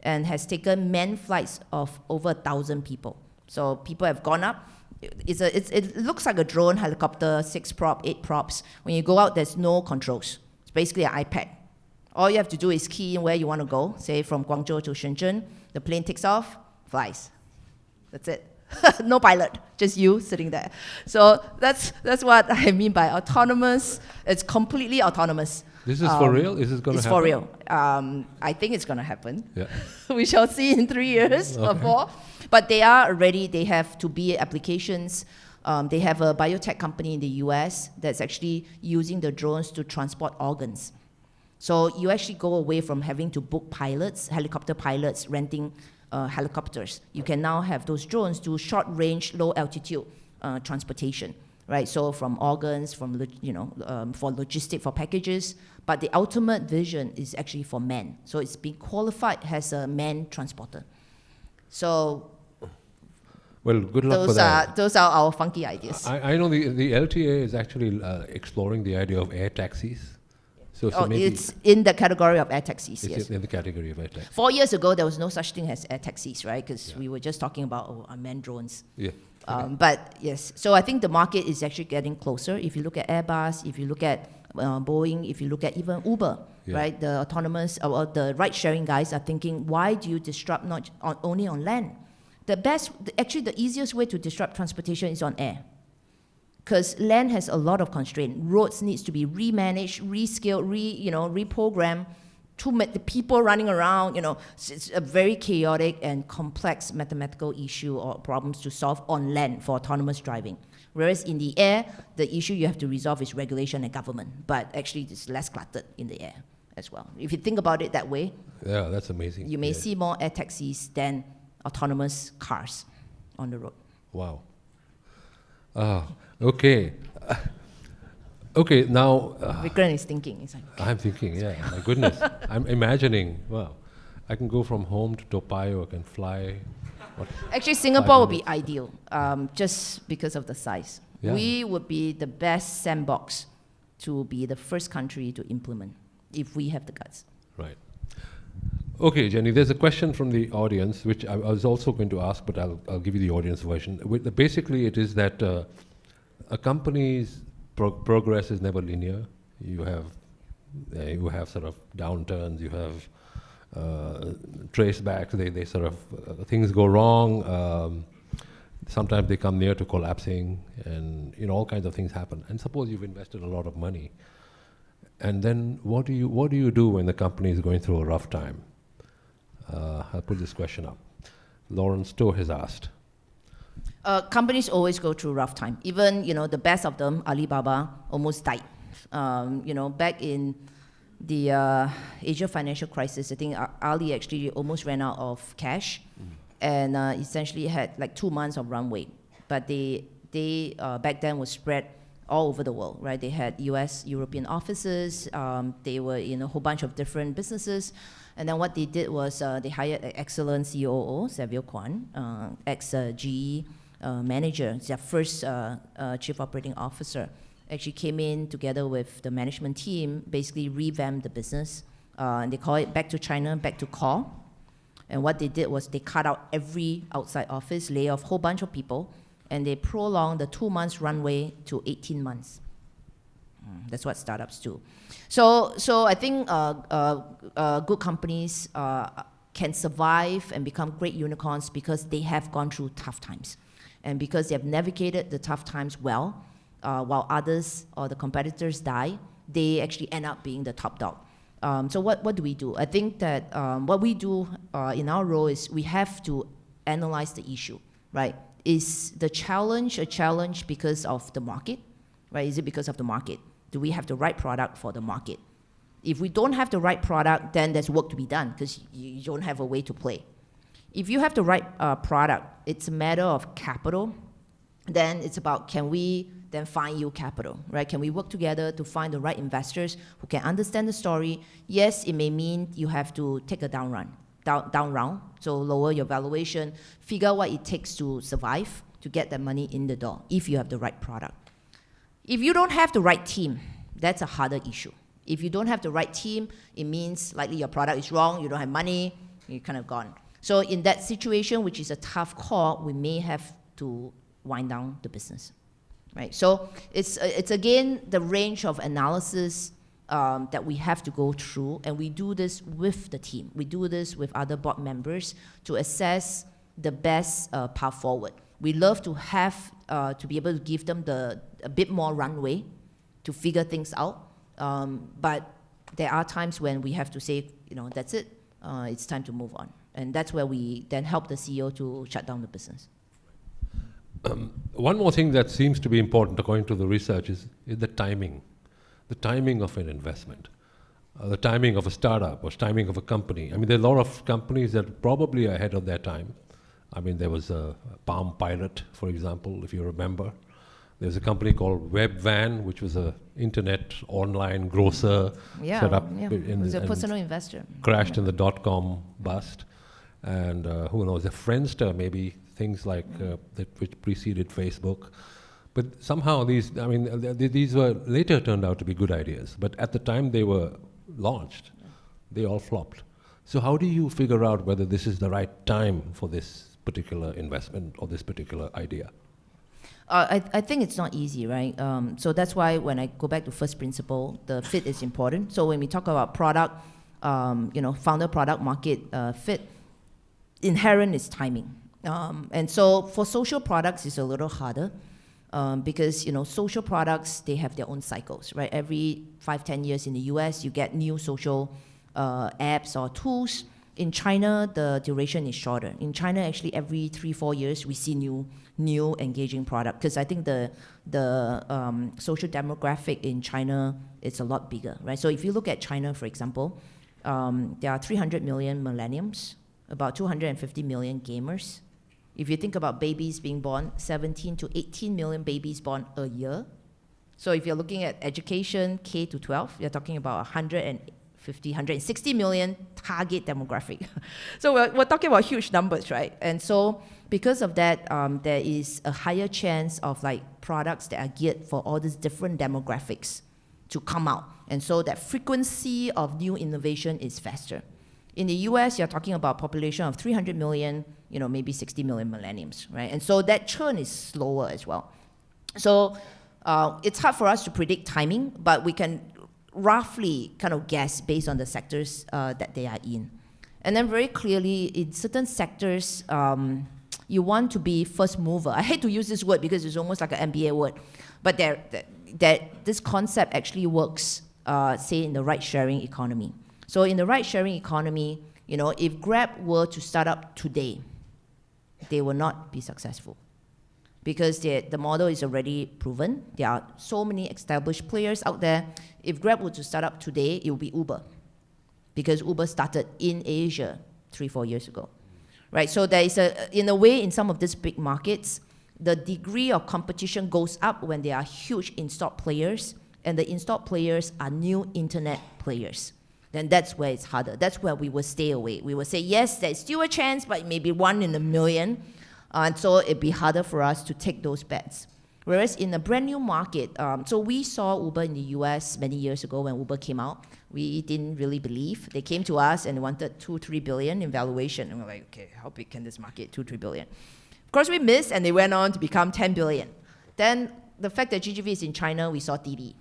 and has taken manned flights of over 1,000 people. So people have gone up. It looks like a drone helicopter, 6 prop, 8 props. When you go out, there's no controls. It's basically an iPad. All you have to do is key in where you want to go, say from Guangzhou to Shenzhen. The plane takes off, flies. That's it. No pilot, just you sitting there. So that's what I mean by autonomous. It's completely autonomous. This is for real? Is this going to happen? It's for real. I think it's going to happen. Yeah. We shall see in 3 years or 4. But they are already, they have to be applications. They have a biotech company in the US that's actually using the drones to transport organs. So you actually go away from having to book pilots, helicopter pilots, renting helicopters. You can now have those drones do short-range, low-altitude transportation, right? So from organs, for logistic, for packages. But the ultimate vision is actually for man. So it's being qualified as a man transporter. So well, good luck for that. Those are our funky ideas. I know the LTA is actually exploring the idea of air taxis. So maybe it's in the category of air taxis, yes. It's in the category of air taxis. 4 years ago, there was no such thing as air taxis, right? Because we were just talking about unmanned drones. Yeah. But yes, so I think the market is actually getting closer. If you look at Airbus, if you look at Boeing, if you look at even Uber, right? The autonomous or the ride-sharing guys are thinking, why do you disrupt only on land? Actually the easiest way to disrupt transportation is on air. Because land has a lot of constraint. Roads needs to be remanaged, rescaled, reprogrammed. Too many people running around. It's a very chaotic and complex mathematical issue or problems to solve on land for autonomous driving. Whereas in the air, the issue you have to resolve is regulation and government. But actually, it's less cluttered in the air as well. If you think about it that way, yeah, that's amazing. You may see more air taxis than autonomous cars on the road. Wow. Okay. Okay, now... Vikram is thinking. He's like, I'm thinking, yeah, my goodness. I'm imagining, wow, I can go from home to Toa, I can fly. Actually, Singapore would be ideal, just because of the size. Yeah. We would be the best sandbox to be the first country to implement, if we have the guts. Right. Okay, Jenny, there's a question from the audience, which I was also going to ask, but I'll give you the audience version. Basically, it is that a company's progress is never linear. You have sort of downturns, you have trace backs, they sort of, things go wrong, sometimes they come near to collapsing, and all kinds of things happen. And suppose you've invested a lot of money, and then what do you do when the company is going through a rough time? I'll put this question up. Lawrence Stowe has asked. Companies always go through rough time. Even the best of them, Alibaba, almost died. Back in the Asia financial crisis, I think Ali actually almost ran out of cash, and essentially had like 2 months of runway. But they back then was spread all over the world, right? They had US, European offices. They were in a whole bunch of different businesses. And then what they did was they hired an excellent COO, Xavier Kwan, ex-GE manager, their first chief operating officer. Actually came in together with the management team, basically revamped the business. And they call it back to China, back to core. And what they did was they cut out every outside office, lay off a whole bunch of people, and they prolonged the 2 months runway to 18 months. That's what startups do. So I think good companies can survive and become great unicorns because they have gone through tough times. And because they have navigated the tough times well, while others or the competitors die, they actually end up being the top dog. So what do we do? I think that what we do in our role is we have to analyze the issue, right? Is the challenge a challenge because of the market, right? Is it because of the market? Do we have the right product for the market? If we don't have the right product, then there's work to be done because you don't have a way to play. If you have the right product, it's a matter of capital. Then it's about, can we then find you capital, right? Can we work together to find the right investors who can understand the story? Yes, it may mean you have to take a down round, so lower your valuation, figure out what it takes to survive, to get that money in the door, if you have the right product. If you don't have the right team, that's a harder issue. If you don't have the right team, it means likely your product is wrong, you don't have money, you're kind of gone. So in that situation, which is a tough call, we may have to wind down the business, right? So it's again the range of analysis that we have to go through, and we do this with the team. We do this with other board members to assess the best path forward. We love to have to be able to give them a bit more runway to figure things out, but there are times when we have to say, that's it. It's time to move on, and that's where we then help the CEO to shut down the business. One more thing that seems to be important according to the research is the timing of an investment, the timing of a startup or timing of a company. I mean, there are a lot of companies that probably are ahead of their time. I mean, there was a Palm Pilot, for example, if you remember. There's a company called Webvan, which was an internet online grocer set up. It was a personal investor. Crashed in the dot-com bust. And who knows, a Friendster, maybe, things like that which preceded Facebook. But somehow these were later turned out to be good ideas. But at the time they were launched, they all flopped. So how do you figure out whether this is the right time for this particular investment or this particular idea? I think it's not easy, right? So that's why when I go back to first principle, the fit is important. So when we talk about product, founder product market fit, inherent is timing. And so for social products, it's a little harder because, social products, they have their own cycles, right? Every 5-10 years in the US, you get new social apps or tools. In China, the duration is shorter. In China, actually, every 3-4 years, we see new engaging product because I think the social demographic in China is a lot bigger, right? So if you look at China, for example, there are 300 million millennials, about 250 million gamers. If you think about babies being born, 17 to 18 million babies born a year. So if you're looking at education, K to 12, you're talking about 160 million target demographic. So we're talking about huge numbers, right? And so because of that, there is a higher chance of products that are geared for all these different demographics to come out. And so that frequency of new innovation is faster. In the US, you're talking about a population of 300 million, maybe 60 million millennials, right? And so that churn is slower as well. So it's hard for us to predict timing, but we can roughly kind of guess based on the sectors that they are in. And then very clearly, in certain sectors, you want to be first mover. I hate to use this word because it's almost like an MBA word, but this concept actually works, say, in the ride-sharing economy. So in the ride-sharing economy, if Grab were to start up today, they will not be successful because the model is already proven. There are so many established players out there. If Grab were to start up today, it would be Uber because Uber started in Asia 3-4 years ago, right? So there is in a way, in some of these big markets, the degree of competition goes up when there are huge in-stock players, and the in-stock players are new internet players. Then that's where it's harder. That's where we will stay away. We will say, yes, there's still a chance, but maybe 1 in a million. And so it'd be harder for us to take those bets. Whereas in a brand new market, so we saw Uber in the US many years ago when Uber came out. We didn't really believe. They came to us and wanted 2-3 billion in valuation. And we're like, okay, how big can this market, 2-3 billion? Of course, we missed, and they went on to become 10 billion. Then the fact that GGV is in China, we saw Didi.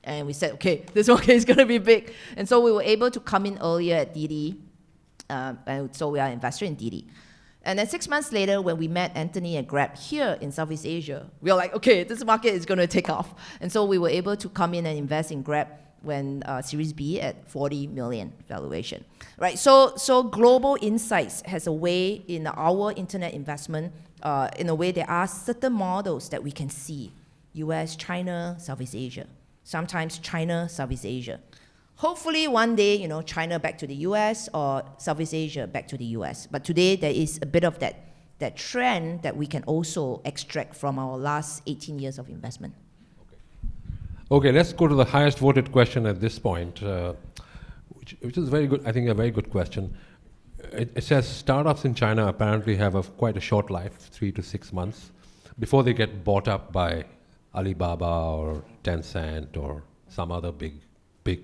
And we said, okay, this market is going to be big. And so we were able to come in earlier at Didi. And so we are an investor in Didi. And then 6 months later, when we met Anthony at Grab here in Southeast Asia, we were like, okay, this market is going to take off. And so we were able to come in and invest in Grab when Series B at 40 million valuation. Right? So Global Insights has a way in our internet investment in a way, there are certain models that we can see. US, China, Southeast Asia. Sometimes China, Southeast Asia. Hopefully one day, China back to the US or Southeast Asia back to the US. But today there is a bit of that trend that we can also extract from our last 18 years of investment. Okay, let's go to the highest voted question at this point, which is very good, I think a very good question. It says startups in China apparently have quite a short life, 3 to 6 months, before they get bought up by Alibaba or Tencent or some other big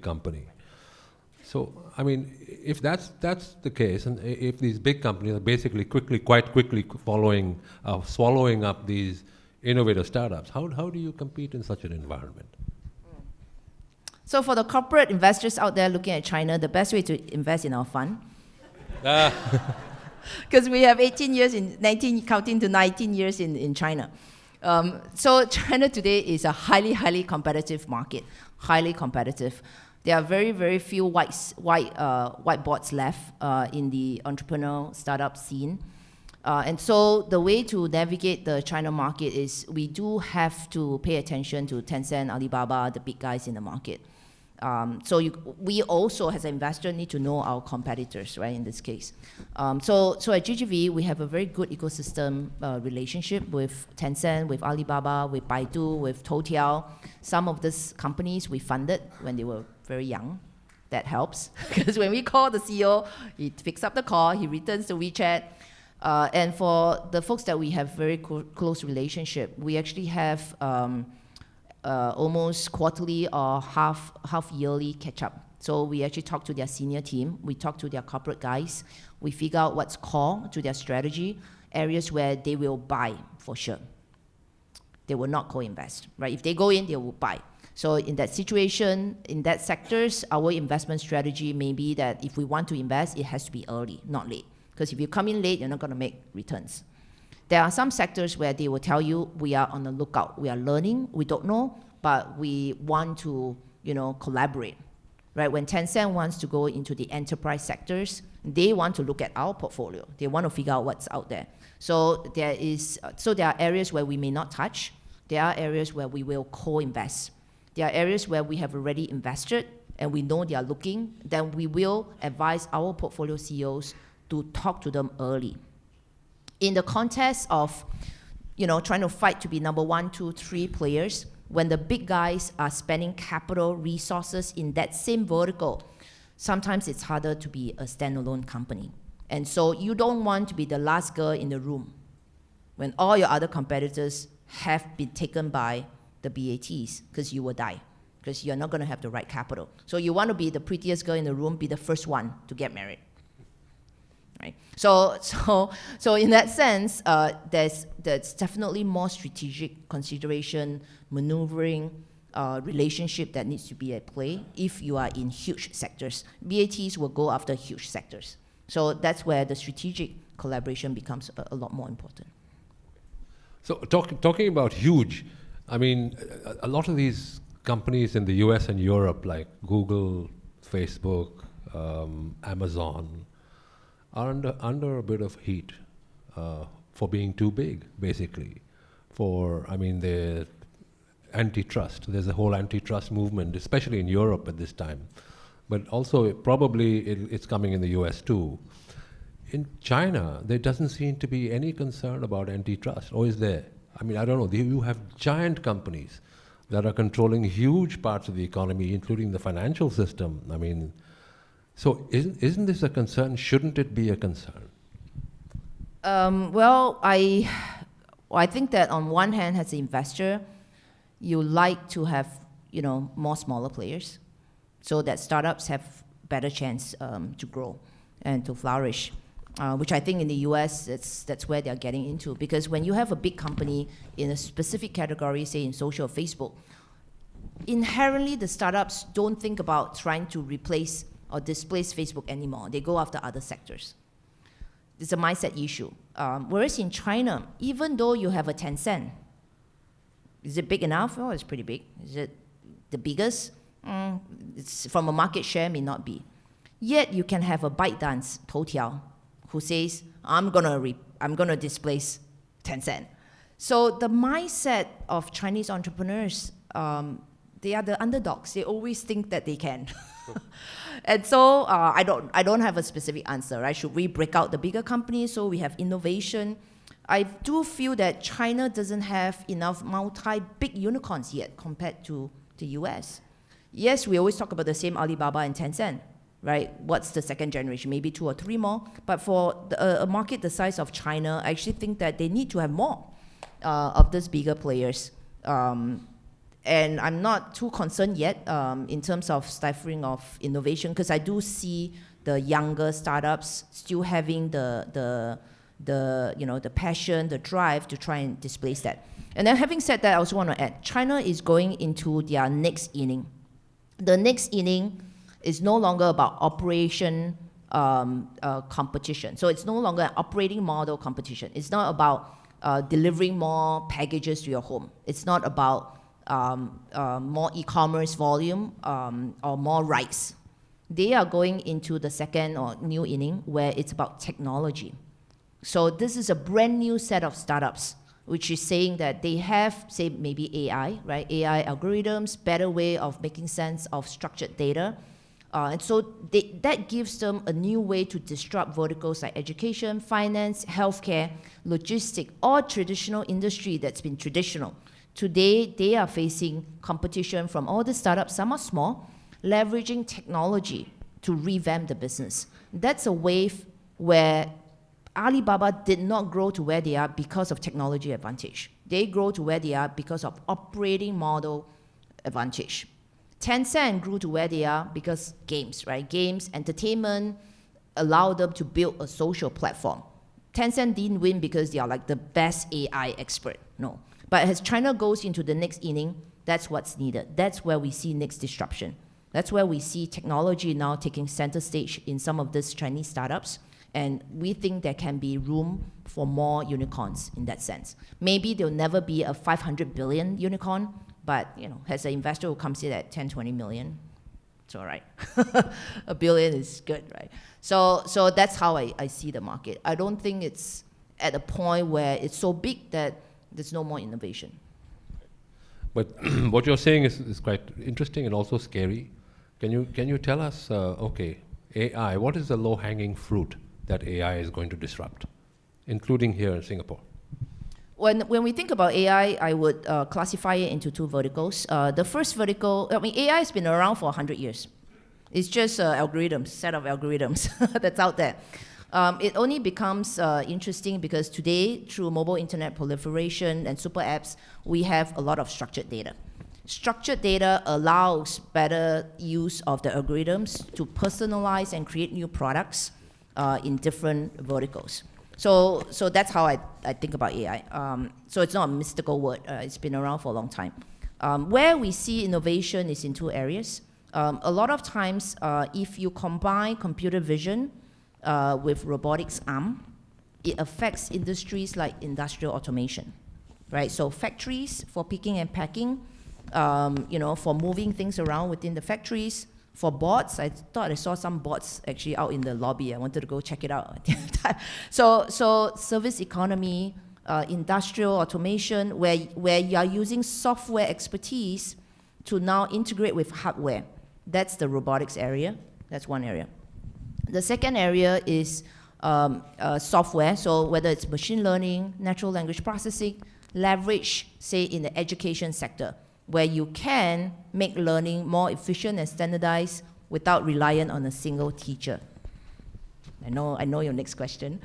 company. So, I mean, if that's the case, and if these big companies are basically quite quickly swallowing up these innovative startups, how do you compete in such an environment? So for the corporate investors out there looking at China, the best way to invest in our fund, because we have 18 years counting to 19 years in China. So China today is a highly competitive market, highly competitive. There are very, very few whiteboards left in the entrepreneurial startup scene. And so the way to navigate the China market is we do have to pay attention to Tencent, Alibaba, the big guys in the market. So we also, as an investor, need to know our competitors, right, in this case. So at GGV, we have a very good ecosystem relationship with Tencent, with Alibaba, with Baidu, with Toutiao. Some of these companies we funded when they were very young. That helps, because when we call the CEO, he picks up the call, he returns the WeChat. And for the folks that we have very close relationship, we actually have almost quarterly or half yearly catch up. So we actually talk to their senior team, we talk to their corporate guys, we figure out what's core to their strategy, areas where they will buy for sure. They will not co-invest, right? If they go in, they will buy. So in that situation, in that sectors, our investment strategy may be that if we want to invest, it has to be early, not late. Because if you come in late, you're not going to make returns. There are some sectors where they will tell you, we are on the lookout, we are learning, we don't know, but we want to, collaborate, right? When Tencent wants to go into the enterprise sectors, they want to look at our portfolio. They want to figure out what's out there. So there are areas where we may not touch. There are areas where we will co-invest. There are areas where we have already invested and we know they are looking, then we will advise our portfolio CEOs to talk to them early. In the context of, trying to fight to be number 1, 2, 3 players, when the big guys are spending capital resources in that same vertical, sometimes it's harder to be a standalone company. And so you don't want to be the last girl in the room when all your other competitors have been taken by the BATs, because you will die, because you're not going to have the right capital. So you want to be the prettiest girl in the room, be the first one to get married. Right. So in that sense, there's definitely more strategic consideration, maneuvering, relationship that needs to be at play if you are in huge sectors. BATs will go after huge sectors. So that's where the strategic collaboration becomes a lot more important. So talking about huge, I mean, a lot of these companies in the US and Europe, like Google, Facebook, Amazon, are under a bit of heat for being too big, basically. The antitrust. There's a whole antitrust movement, especially in Europe at this time. But also, probably it's coming in the US too. In China, there doesn't seem to be any concern about antitrust, or is there? I mean, I don't know. You have giant companies that are controlling huge parts of the economy, including the financial system. I mean, so isn't this a concern? Shouldn't it be a concern? Well, I think that on one hand, as an investor, you like to have more smaller players, so that startups have better chance to grow and to flourish. Which I think in the US, that's where they're getting into. Because when you have a big company in a specific category, say in social, Facebook, inherently the startups don't think about trying to replace or displace Facebook anymore. They go after other sectors. It's a mindset issue. Whereas in China, even though you have a Tencent, is it big enough? Oh, it's pretty big. Is it the biggest? It's from a market share, may not be. Yet you can have a ByteDance, Toutiao, who says, I'm gonna displace Tencent. So the mindset of Chinese entrepreneurs, they are the underdogs. They always think that they can. And so I don't have a specific answer, right? Should we break out the bigger companies so we have innovation? I do feel that China doesn't have enough multi-big unicorns yet compared to the US. Yes, we always talk about the same Alibaba and Tencent, right? What's the second generation? Maybe 2 or 3 more. But for a market the size of China, I actually think that they need to have more of these bigger players. And I'm not too concerned yet in terms of stifling of innovation, because I do see the younger startups still having the passion, the drive to try and displace that. And then having said that, I also want to add, China is going into their next inning. The next inning is no longer about operation competition. So it's no longer an operating model competition. It's not about delivering more packages to your home. It's not about more e-commerce volume or more rights. They are going into the second or new inning where it's about technology. So this is a brand new set of startups, which is saying that they have, say, maybe AI, right? AI algorithms, better way of making sense of structured data. And so that gives them a new way to disrupt verticals like education, finance, healthcare, logistics, or traditional industry that's been traditional. Today, they are facing competition from all the startups, some are small, leveraging technology to revamp the business. That's a wave where Alibaba did not grow to where they are because of technology advantage. They grow to where they are because of operating model advantage. Tencent grew to where they are because games, right? Games, entertainment, allow them to build a social platform. Tencent didn't win because they are like the best AI expert, no. But as China goes into the next inning, that's what's needed. That's where we see next disruption. That's where we see technology now taking center stage in some of these Chinese startups. And we think there can be room for more unicorns in that sense. Maybe there'll never be a 500 billion unicorn, but as an investor who comes in at 10, 20 million, it's all right. $1 billion is good, right? So that's how I see the market. I don't think it's at a point where it's so big that there's no more innovation. But what you're saying is quite interesting and also scary. Can you tell us, okay, AI, what is the low-hanging fruit that AI is going to disrupt, including here in Singapore? When we think about AI, I would classify it into 2 verticals. The first vertical, AI has been around for 100 years. It's just algorithms, set of algorithms that's out there. It only becomes interesting because today, through mobile internet proliferation and super apps, we have a lot of structured data. Structured data allows better use of the algorithms to personalize and create new products in different verticals. So that's how I think about AI. So it's not a mystical word. It's been around for a long time. Where we see innovation is in 2 areas. A lot of times, if you combine computer vision with robotics arm, it affects industries like industrial automation, right? So factories for picking and packing, for moving things around within the factories. For bots, I thought I saw some bots actually out in the lobby. I wanted to go check it out. So service economy, industrial automation, where you are using software expertise to now integrate with hardware. That's the robotics area. That's one area. The second area is software. So whether it's machine learning, natural language processing, leverage, say, in the education sector, where you can make learning more efficient and standardized without relying on a single teacher. I know your next question.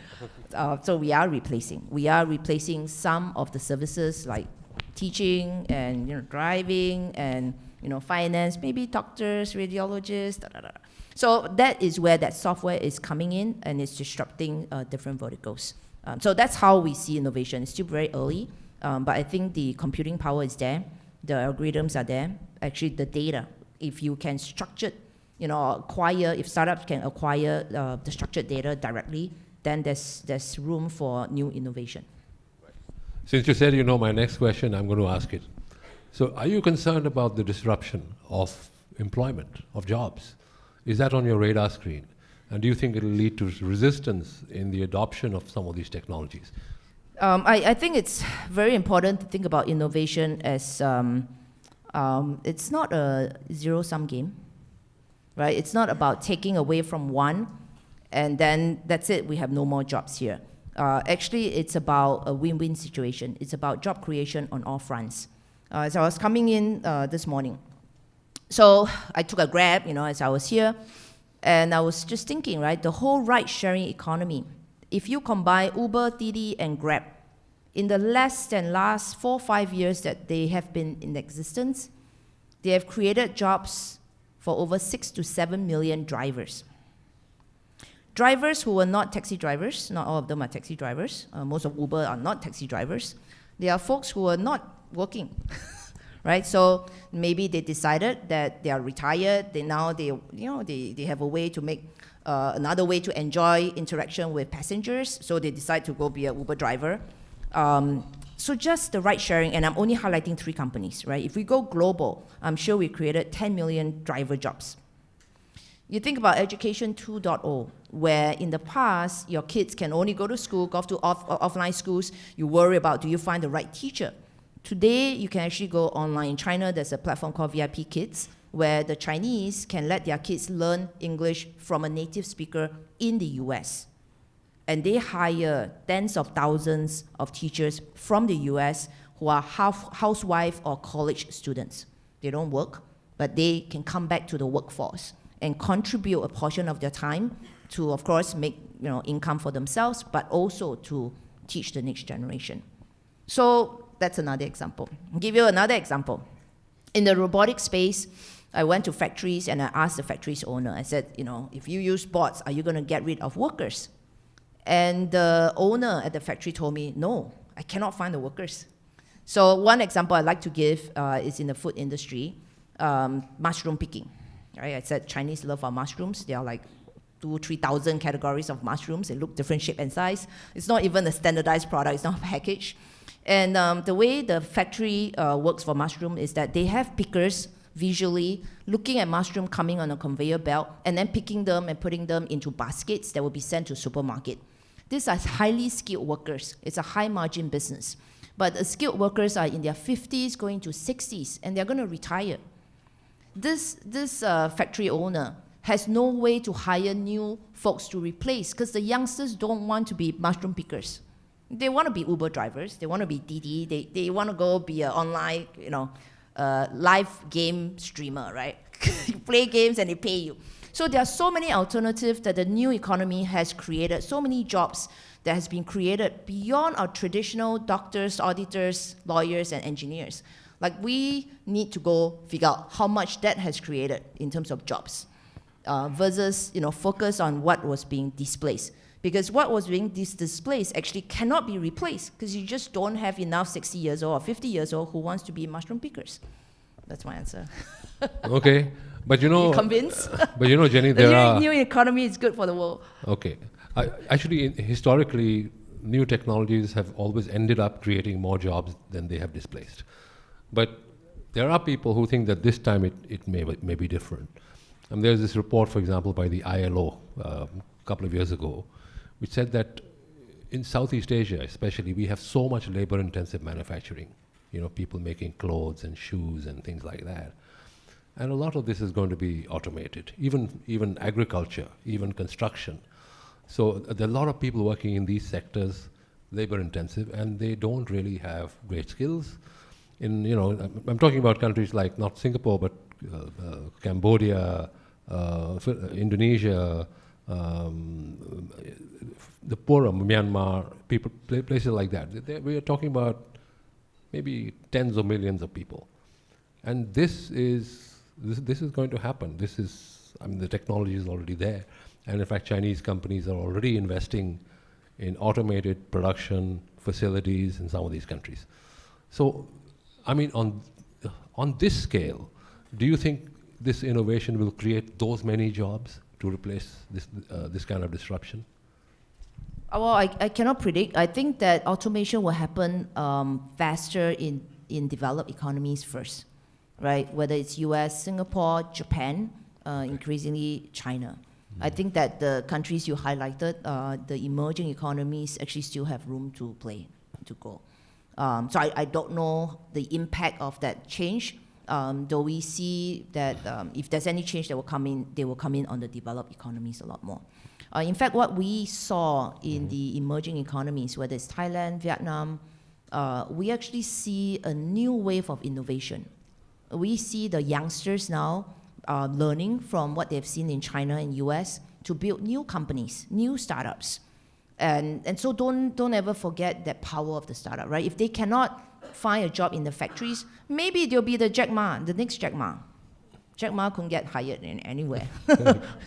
So we are replacing some of the services like teaching and driving and finance, maybe doctors, radiologists, So that is where that software is coming in and it's disrupting different verticals. So that's how we see innovation. It's still very early, but I think the computing power is there. The algorithms are there. Actually, the data, if you can structure, if startups can acquire the structured data directly, then there's room for new innovation. Since you said my next question, I'm going to ask it. So are you concerned about the disruption of employment, of jobs? Is that on your radar screen? And do you think it'll lead to resistance in the adoption of some of these technologies? I think it's very important to think about innovation as it's not a zero-sum game, right? It's not about taking away from one and then that's it, we have no more jobs here. Actually, it's about a win-win situation. It's about job creation on all fronts. As I was coming in this morning, so I took a Grab, as I was here, and I was just thinking, right, the whole ride-sharing economy, if you combine Uber, Didi, and Grab, in the last 4 or 5 years that they have been in existence, they have created jobs for over 6 to 7 million drivers. Drivers who were not taxi drivers, not all of them are taxi drivers. Most of Uber are not taxi drivers. They are folks who are not working, right? So maybe they decided that they are retired. They have a way to make another way to enjoy interaction with passengers. So they decide to go be an Uber driver. So just the ride sharing, and I'm only highlighting 3 companies, right? If we go global, I'm sure we created 10 million driver jobs. You think about Education 2.0, where in the past, your kids can only go to school, go to offline schools. You worry about, do you find the right teacher? Today, you can actually go online. In China, there's a platform called VIP Kids, where the Chinese can let their kids learn English from a native speaker in the US. And they hire tens of thousands of teachers from the US who are housewife or college students. They don't work, but they can come back to the workforce and contribute a portion of their time to, of course, make income for themselves, but also to teach the next generation. So that's another example. I'll give you another example. In the robotic space, I went to factories and I asked the factory's owner, I said, if you use bots, are you going to get rid of workers? And the owner at the factory told me, no, I cannot find the workers. So one example I'd like to give is in the food industry, mushroom picking. Right? I said Chinese love our mushrooms. There are like 2,000-3,000 categories of mushrooms. They look different shape and size. It's not even a standardized product. It's not a package. And the way the factory works for mushroom is that they have pickers visually looking at mushroom coming on a conveyor belt and then picking them and putting them into baskets that will be sent to supermarket. These are highly skilled workers. It's a high margin business. But the skilled workers are in their 50s going to 60s and they're going to retire. This factory owner has no way to hire new folks to replace because the youngsters don't want to be mushroom pickers. They want to be Uber drivers. They want to be Didi. They want to go be an online, live game streamer, right? You play games and they pay you. So there are so many alternatives that the new economy has created, so many jobs that has been created beyond our traditional doctors, auditors, lawyers, and engineers. Like we need to go figure out how much that has created in terms of jobs versus focus on what was being displaced. Because what was being displaced actually cannot be replaced because you just don't have enough 60 years old or 50 years old who wants to be mushroom pickers. That's my answer. Okay, but you convinced? But Jenny, the new economy is good for the world. Okay, actually, historically, new technologies have always ended up creating more jobs than they have displaced. But there are people who think that this time it may be different. And there's this report, for example, by the ILO a couple of years ago, which said that in Southeast Asia, especially, we have so much labor-intensive manufacturing. People making clothes and shoes and things like that. And a lot of this is going to be automated, even agriculture, even construction. So there are a lot of people working in these sectors, labor-intensive, and they don't really have great skills. I'm talking about countries like not Singapore, but Cambodia, Indonesia, the poorer Myanmar, places like that. We are talking about maybe tens of millions of people, and this is going to happen. The technology is already there, and in fact, Chinese companies are already investing in automated production facilities in some of these countries. So, on this scale, do you think this innovation will create those many jobs to replace this kind of disruption? Well, I cannot predict. I think that automation will happen faster in developed economies first, right? Whether it's US, Singapore, Japan, increasingly China. I think that the countries you highlighted, the emerging economies actually still have room to play. to go. So I don't know the impact of that change, though we see that if there's any change that will come in, they will come in on the developed economies a lot more. In fact, what we saw in the emerging economies, whether it's Thailand, Vietnam, we actually see a new wave of innovation. We see the youngsters now learning from what they've seen in China and US to build new companies, new startups. And so don't ever forget that power of the startup, right? If they cannot find a job in the factories, maybe they'll be the Jack Ma, the next Jack Ma. Jack Ma couldn't get hired in anywhere.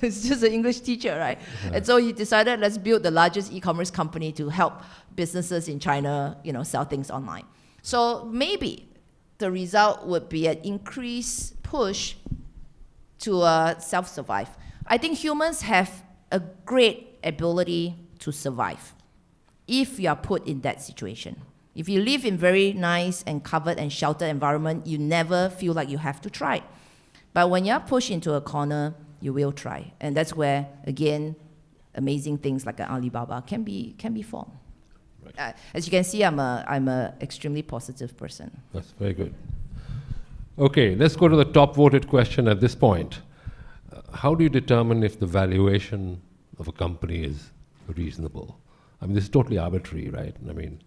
It's just an English teacher, right? And so he decided, let's build the largest e-commerce company to help businesses in China, sell things online. So maybe the result would be an increased push to self-survive. I think humans have a great ability to survive if you are put in that situation. If you live in very nice and covered and sheltered environment, you never feel like you have to try. But when you're pushed into a corner, you will try. And that's where, again, amazing things like an Alibaba can be formed. Right. As you can see, I'm a extremely positive person. That's very good. Okay, let's go to the top voted question at this point. How do you determine if the valuation of a company is reasonable? I mean, this is totally arbitrary, right? I mean,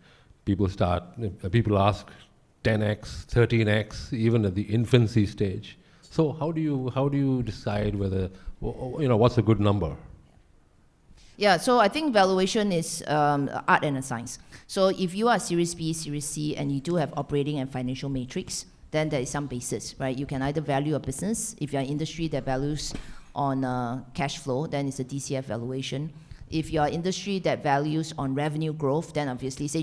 people ask 10x, 13x, even at the infancy stage. So how do you decide whether, what's a good number? Yeah, so I think valuation is art and a science. So if you are Series B, Series C, and you do have operating and financial matrix, then there is some basis, right? You can either value a business. If you're an industry that values on cash flow, then it's a DCF valuation. If you're an industry that values on revenue growth, then obviously, say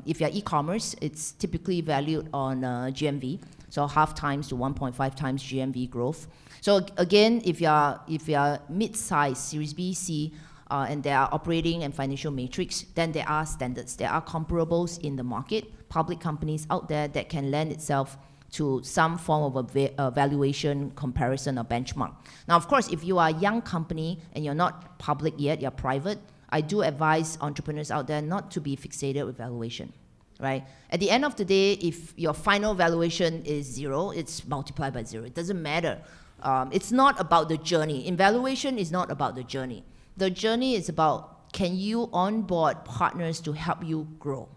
if you're e-commerce, it's typically valued on GMV, so 0.5 times to 1.5 times GMV growth. So again, if you're mid-size, Series B, C, and there are operating and financial matrix, then there are standards. There are comparables in the market, public companies out there that can lend itself to some form of a valuation comparison or benchmark. Now, of course, if you are a young company and you're not public yet, you're private, I do advise entrepreneurs out there not to be fixated with valuation, right? At the end of the day, if your final valuation is 0, it's multiplied by 0. It doesn't matter. It's not about the journey. In valuation, it's not about the journey. The journey is about, can you onboard partners to help you grow?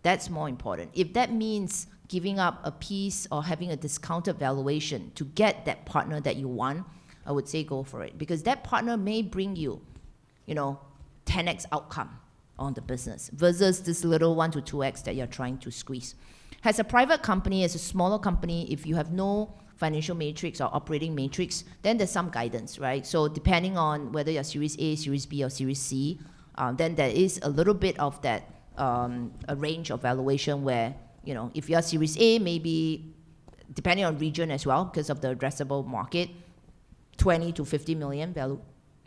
That's more important. If that means giving up a piece or having a discounted valuation to get that partner that you want, I would say go for it. Because that partner may bring you, 10x outcome on the business versus this little 1 to 2x that you're trying to squeeze. As a private company, as a smaller company, if you have no financial matrix or operating matrix, then there's some guidance, right? So depending on whether you're Series A, Series B, or Series C, then there is a little bit of that a range of valuation where, if you're Series A, maybe depending on region as well, because of the addressable market, 20 to 50 million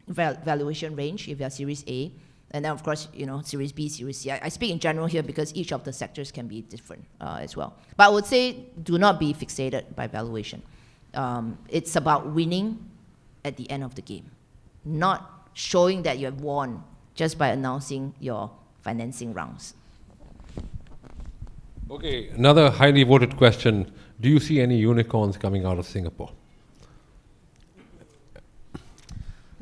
valuation range if you're Series A. And then, of course, Series B, Series C. I speak in general here because each of the sectors can be different as well. But I would say do not be fixated by valuation. It's about winning at the end of the game, not showing that you have won just by announcing your financing rounds. Okay, another highly voted question. Do you see any unicorns coming out of Singapore?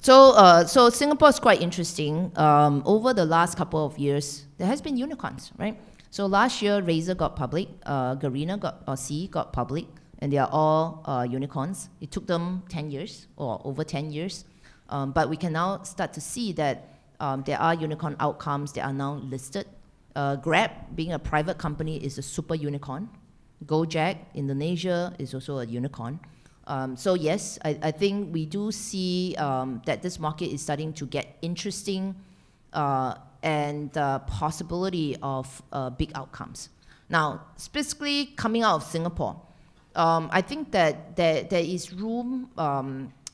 So Singapore is quite interesting. Over the last couple of years, there has been unicorns, right? So last year, Razer got public, Garena got public, and they are all unicorns. It took them 10 years or over 10 years. But we can now start to see that there are unicorn outcomes that are now listed. Grab, being a private company, is a super unicorn. Gojek, Indonesia, is also a unicorn. So yes, I think we do see that this market is starting to get interesting and possibility of big outcomes. Now, specifically coming out of Singapore, I think that there is room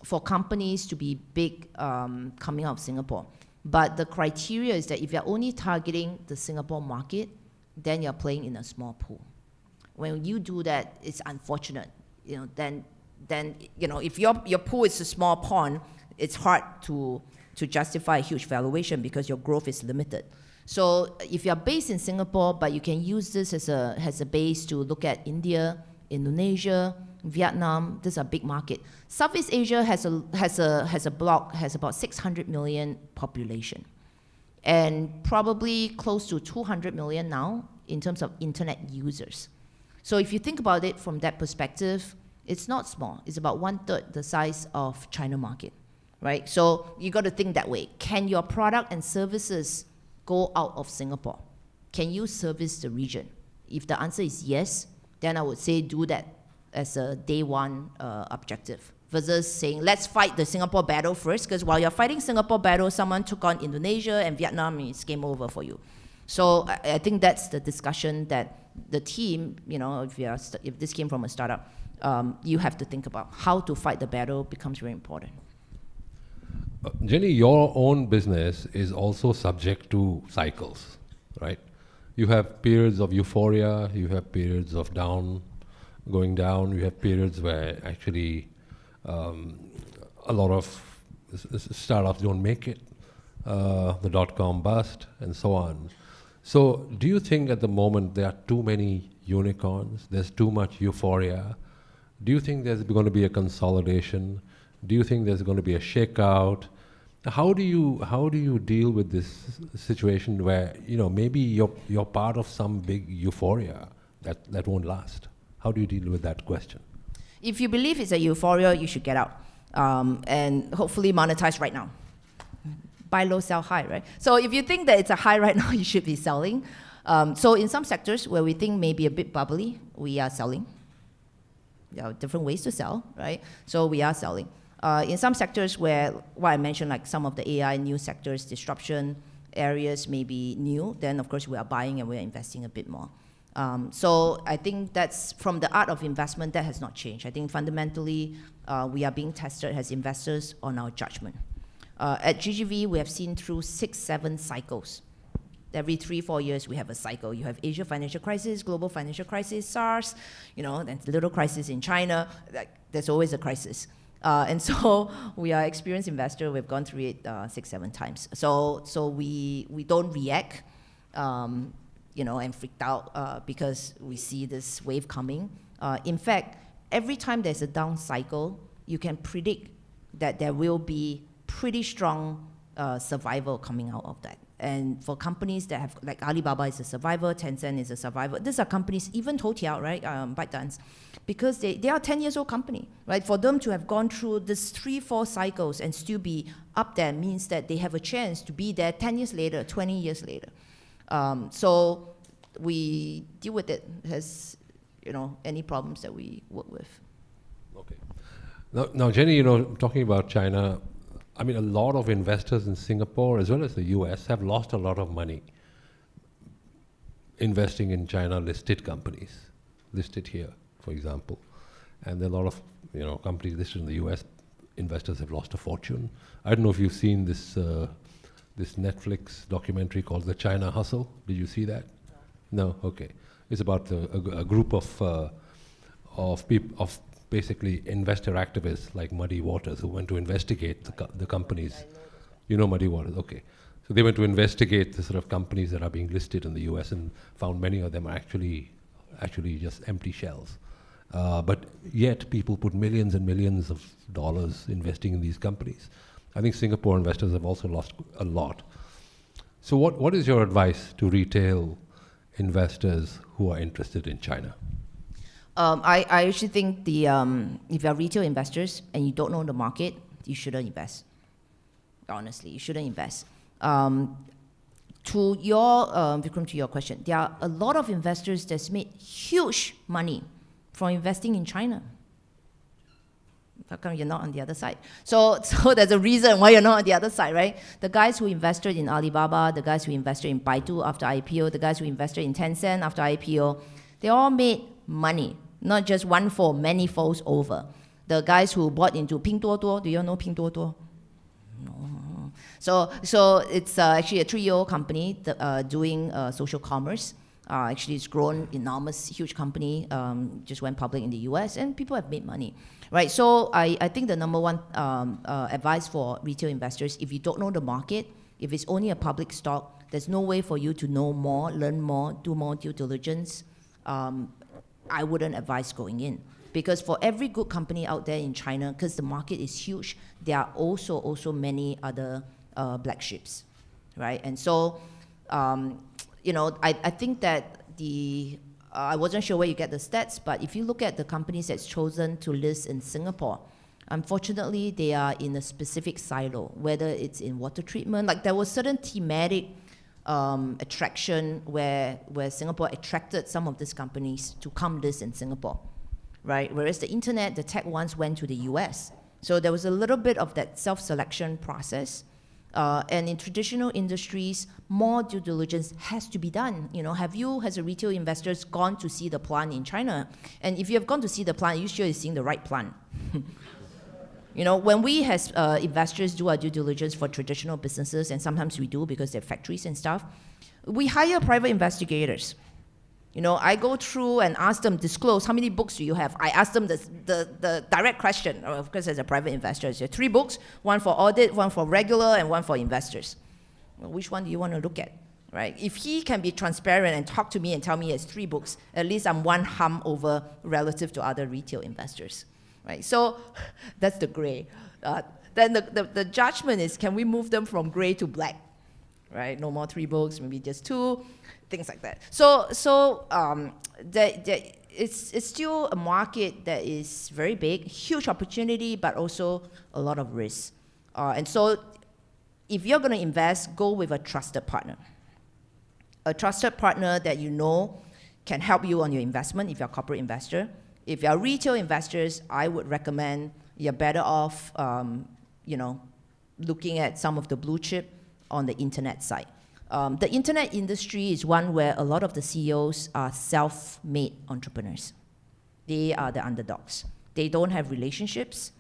for companies to be big coming out of Singapore. But the criteria is that if you're only targeting the Singapore market, then you're playing in a small pool. When you do that, it's unfortunate. Then if your pool is a small pond, it's hard to justify a huge valuation because your growth is limited. So if you're based in Singapore, but you can use this as a base to look at India, Indonesia, Vietnam, these are big market. Southeast Asia has a block, has about 600 million population, and probably close to 200 million now in terms of internet users. So if you think about it from that perspective, it's not small. It's about 1/3 the size of China market, right? So you got to think that way. Can your product and services go out of Singapore? Can you service the region? If the answer is yes, then I would say do that as a day one objective, versus saying, let's fight the Singapore battle first, because while you're fighting Singapore battle, someone took on Indonesia and Vietnam, and it's game over for you. So I think that's the discussion that the team, you know, if this came from a startup, you have to think about how to fight the battle becomes very important. Jenny, your own business is also subject to cycles, right? You have periods of euphoria, you have periods of going down, you have periods where actually a lot of startups don't make it, the dot-com bust, and so on. So do you think at the moment there are too many unicorns, there's too much euphoria? Do you think there's going to be a consolidation? Do you think there's going to be a shakeout? How do you deal with this situation where, you know, maybe you're part of some big euphoria that won't last? How do you deal with that question? If you believe it's a euphoria, you should get out and hopefully monetize right now. Buy low, sell high, right? So if you think that it's a high right now, you should be selling. So in some sectors where we think may be a bit bubbly, we are selling. There are different ways to sell, right? So we are selling. In some sectors where, what I mentioned, like some of the AI new sectors, disruption areas may be new, then of course we are buying and we are investing a bit more. So I think that's, from the art of investment, that has not changed. I think fundamentally, we are being tested as investors on our judgment. At GGV, we have seen through 6-7 cycles. Every 3-4 years, we have a cycle. You have Asia financial crisis, global financial crisis, SARS, you know, then little crisis in China. There's always a crisis. And so we are experienced investor. We've gone through it 6-7 times. So we don't react, you know, and freaked out because we see this wave coming. In fact, every time there's a down cycle, you can predict that there will be pretty strong survival coming out of that. And for companies that have, like Alibaba is a survivor, Tencent is a survivor. These are companies, even Toutiao, right, ByteDance, because they are a 10-year-old company, right? For them to have gone through this 3-4 cycles and still be up there means that they have a chance to be there 10 years later, 20 years later. So we deal with it as, you know, any problems that we work with. Okay. Now, Jenny, you know, talking about China, I mean, a lot of investors in Singapore as well as the US have lost a lot of money investing in China listed companies, listed here, for example. And there are a lot of, you know, companies listed in the US, investors have lost a fortune. I don't know if you've seen this this Netflix documentary called The China Hustle. Did you see that? No? Okay. It's about a group of people, of basically investor activists like Muddy Waters, who went to investigate the companies. You know Muddy Waters, okay. So they went to investigate the sort of companies that are being listed in the US and found many of them are actually just empty shells. But yet people put millions and millions of dollars investing in these companies. I think Singapore investors have also lost a lot. So what is your advice to retail investors who are interested in China? I actually think if you're retail investors and you don't know the market, you shouldn't invest. Honestly, you shouldn't invest. To your, Vikram, to your question, there are a lot of investors that's made huge money from investing in China. How come you're not on the other side? So there's a reason why you're not on the other side, right? The guys who invested in Alibaba, the guys who invested in Baidu after IPO, the guys who invested in Tencent after IPO, they all made money. Not just one fold, many folds over. The guys who bought into Pinduoduo, do you all know Pinduoduo? No. So it's actually a 3-year-old company doing social commerce. Actually, it's grown enormous, huge company, just went public in the US, and people have made money, right? So I think the number one advice for retail investors, if you don't know the market, if it's only a public stock, there's no way for you to know more, learn more, do more due diligence, I wouldn't advise going in. Because for every good company out there in China, because the market is huge, there are also many other black sheeps, right? And so, I think that I wasn't sure where you get the stats, but if you look at the companies that's chosen to list in Singapore, unfortunately, they are in a specific silo, whether it's in water treatment. Like there was certain thematic attraction where Singapore attracted some of these companies to come list in Singapore, right? Whereas the internet, the tech ones went to the US. So there was a little bit of that self-selection process. And in traditional industries, more due diligence has to be done. Have you, as a retail investor, gone to see the plant in China? And if you have gone to see the plant, are you sure you're seeing the right plant? When we as investors do our due diligence for traditional businesses, and sometimes we do because they're factories and stuff, we hire private investigators. I go through and ask them, disclose, how many books do you have? I ask them the direct question, of course, as a private investor. So 3 books, one for audit, one for regular, and one for investors. Well, which one do you want to look at, right? If he can be transparent and talk to me and tell me he has 3 books, at least I'm one hum over relative to other retail investors, right? So that's the gray. Then the judgment is, can we move them from gray to black, right? No more 3 books, maybe just 2. Things like that. So it's still a market that is very big, huge opportunity, but also a lot of risk. And so if you're going to invest, go with a trusted partner. A trusted partner that can help you on your investment if you're a corporate investor. If you're retail investors, I would recommend you're better off, looking at some of the blue chip on the internet side. The internet industry is one where a lot of the CEOs are self-made entrepreneurs. They are the underdogs. They don't have relationships.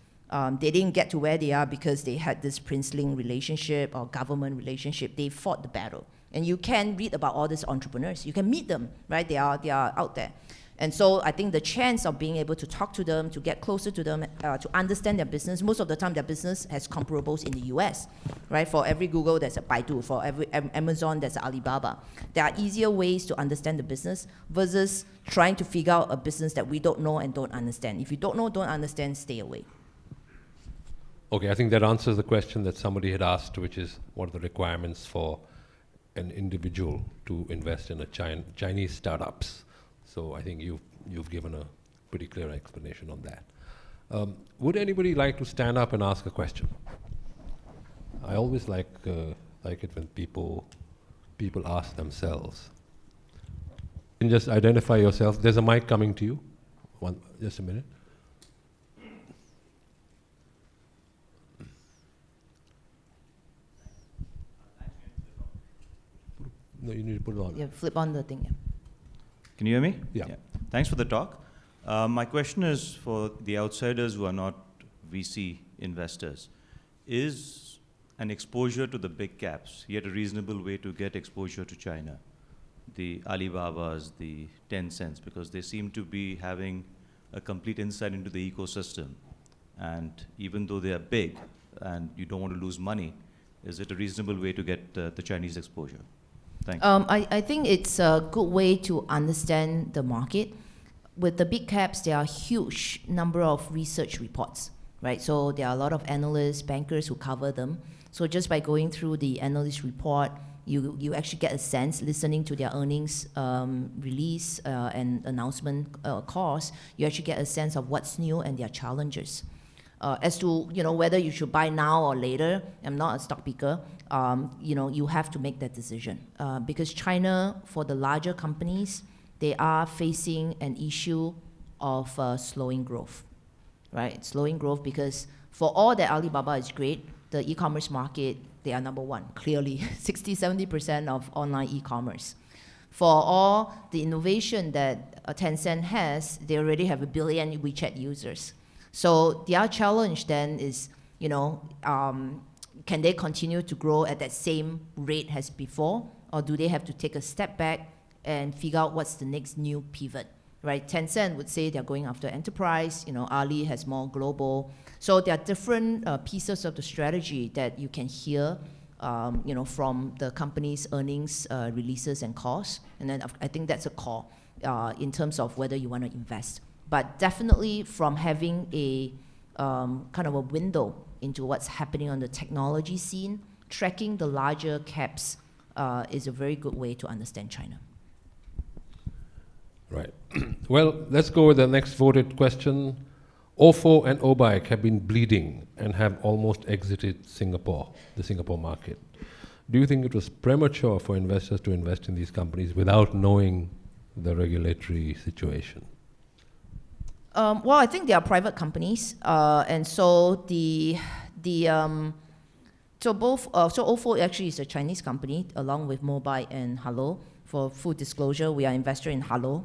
They didn't get to where they are because they had this princeling relationship or government relationship. They fought the battle. And you can read about all these entrepreneurs. You can meet them, right? They are out there. And so I think the chance of being able to talk to them, to get closer to them, to understand their business, most of the time their business has comparables in the US, right? For every Google, there's a Baidu. For every Amazon, there's a Alibaba. There are easier ways to understand the business versus trying to figure out a business that we don't know and don't understand. If you don't know, don't understand, stay away. Okay, I think that answers the question that somebody had asked, which is what are the requirements for an individual to invest in a Chinese startups? So I think you've given a pretty clear explanation on that. Would anybody like to stand up and ask a question? I always like it when people ask themselves. You can just identify yourself. There's a mic coming to you. Just a minute. No, you need to put it on. Yeah, flip on the thing. Yeah. Can you hear me? Yeah. Thanks for the talk. My question is for the outsiders who are not VC investors. Is an exposure to the big caps yet a reasonable way to get exposure to China? The Alibabas, the Tencents, because they seem to be having a complete insight into the ecosystem. And even though they are big and you don't want to lose money, is it a reasonable way to get the Chinese exposure? Thanks. I think it's a good way to understand the market. With the big caps, there are a huge number of research reports, right? So there are a lot of analysts, bankers who cover them. So just by going through the analyst report, you actually get a sense, listening to their earnings release and announcement calls, you actually get a sense of what's new and their challenges. As to whether you should buy now or later, I'm not a stock picker. You have to make that decision because China, for the larger companies, they are facing an issue of slowing growth, right? Slowing growth because for all that Alibaba is great, the e-commerce market, they are number one, clearly, 60-70% of online e-commerce. For all the innovation that Tencent has, they already have 1 billion WeChat users. So their challenge then is, can they continue to grow at that same rate as before, or do they have to take a step back and figure out what's the next new pivot, right? Tencent would say they're going after enterprise, Ali has more global. So there are different pieces of the strategy that you can hear from the company's earnings releases and costs. And then I think that's a call in terms of whether you want to invest. But definitely from having a kind of a window into what's happening on the technology scene, tracking the larger caps is a very good way to understand China. Right. Well, let's go with the next voted question. OFO and OBIC have been bleeding and have almost exited Singapore, the Singapore market. Do you think it was premature for investors to invest in these companies without knowing the regulatory situation? Well, I think they are private companies, and so so OFO actually is a Chinese company along with Mobike and Hello. For full disclosure, we are investor in Hello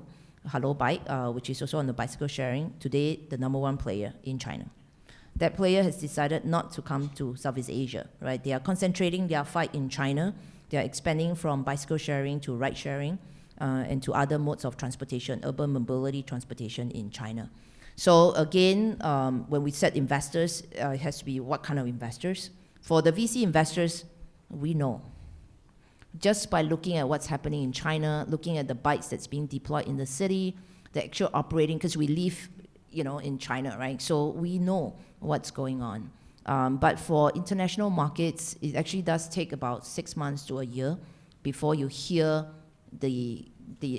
Bike, which is also on the bicycle sharing. Today, the #1 player in China. That player has decided not to come to Southeast Asia, right? They are concentrating their fight in China. They are expanding from bicycle sharing to ride sharing and to other modes of transportation, urban mobility transportation in China. So again, when we set investors, it has to be what kind of investors. For the VC investors, we know. Just by looking at what's happening in China, looking at the bikes that's being deployed in the city, the actual operating, because we live, in China, right? So we know what's going on. But for international markets, it actually does take about 6 months to a year before you hear the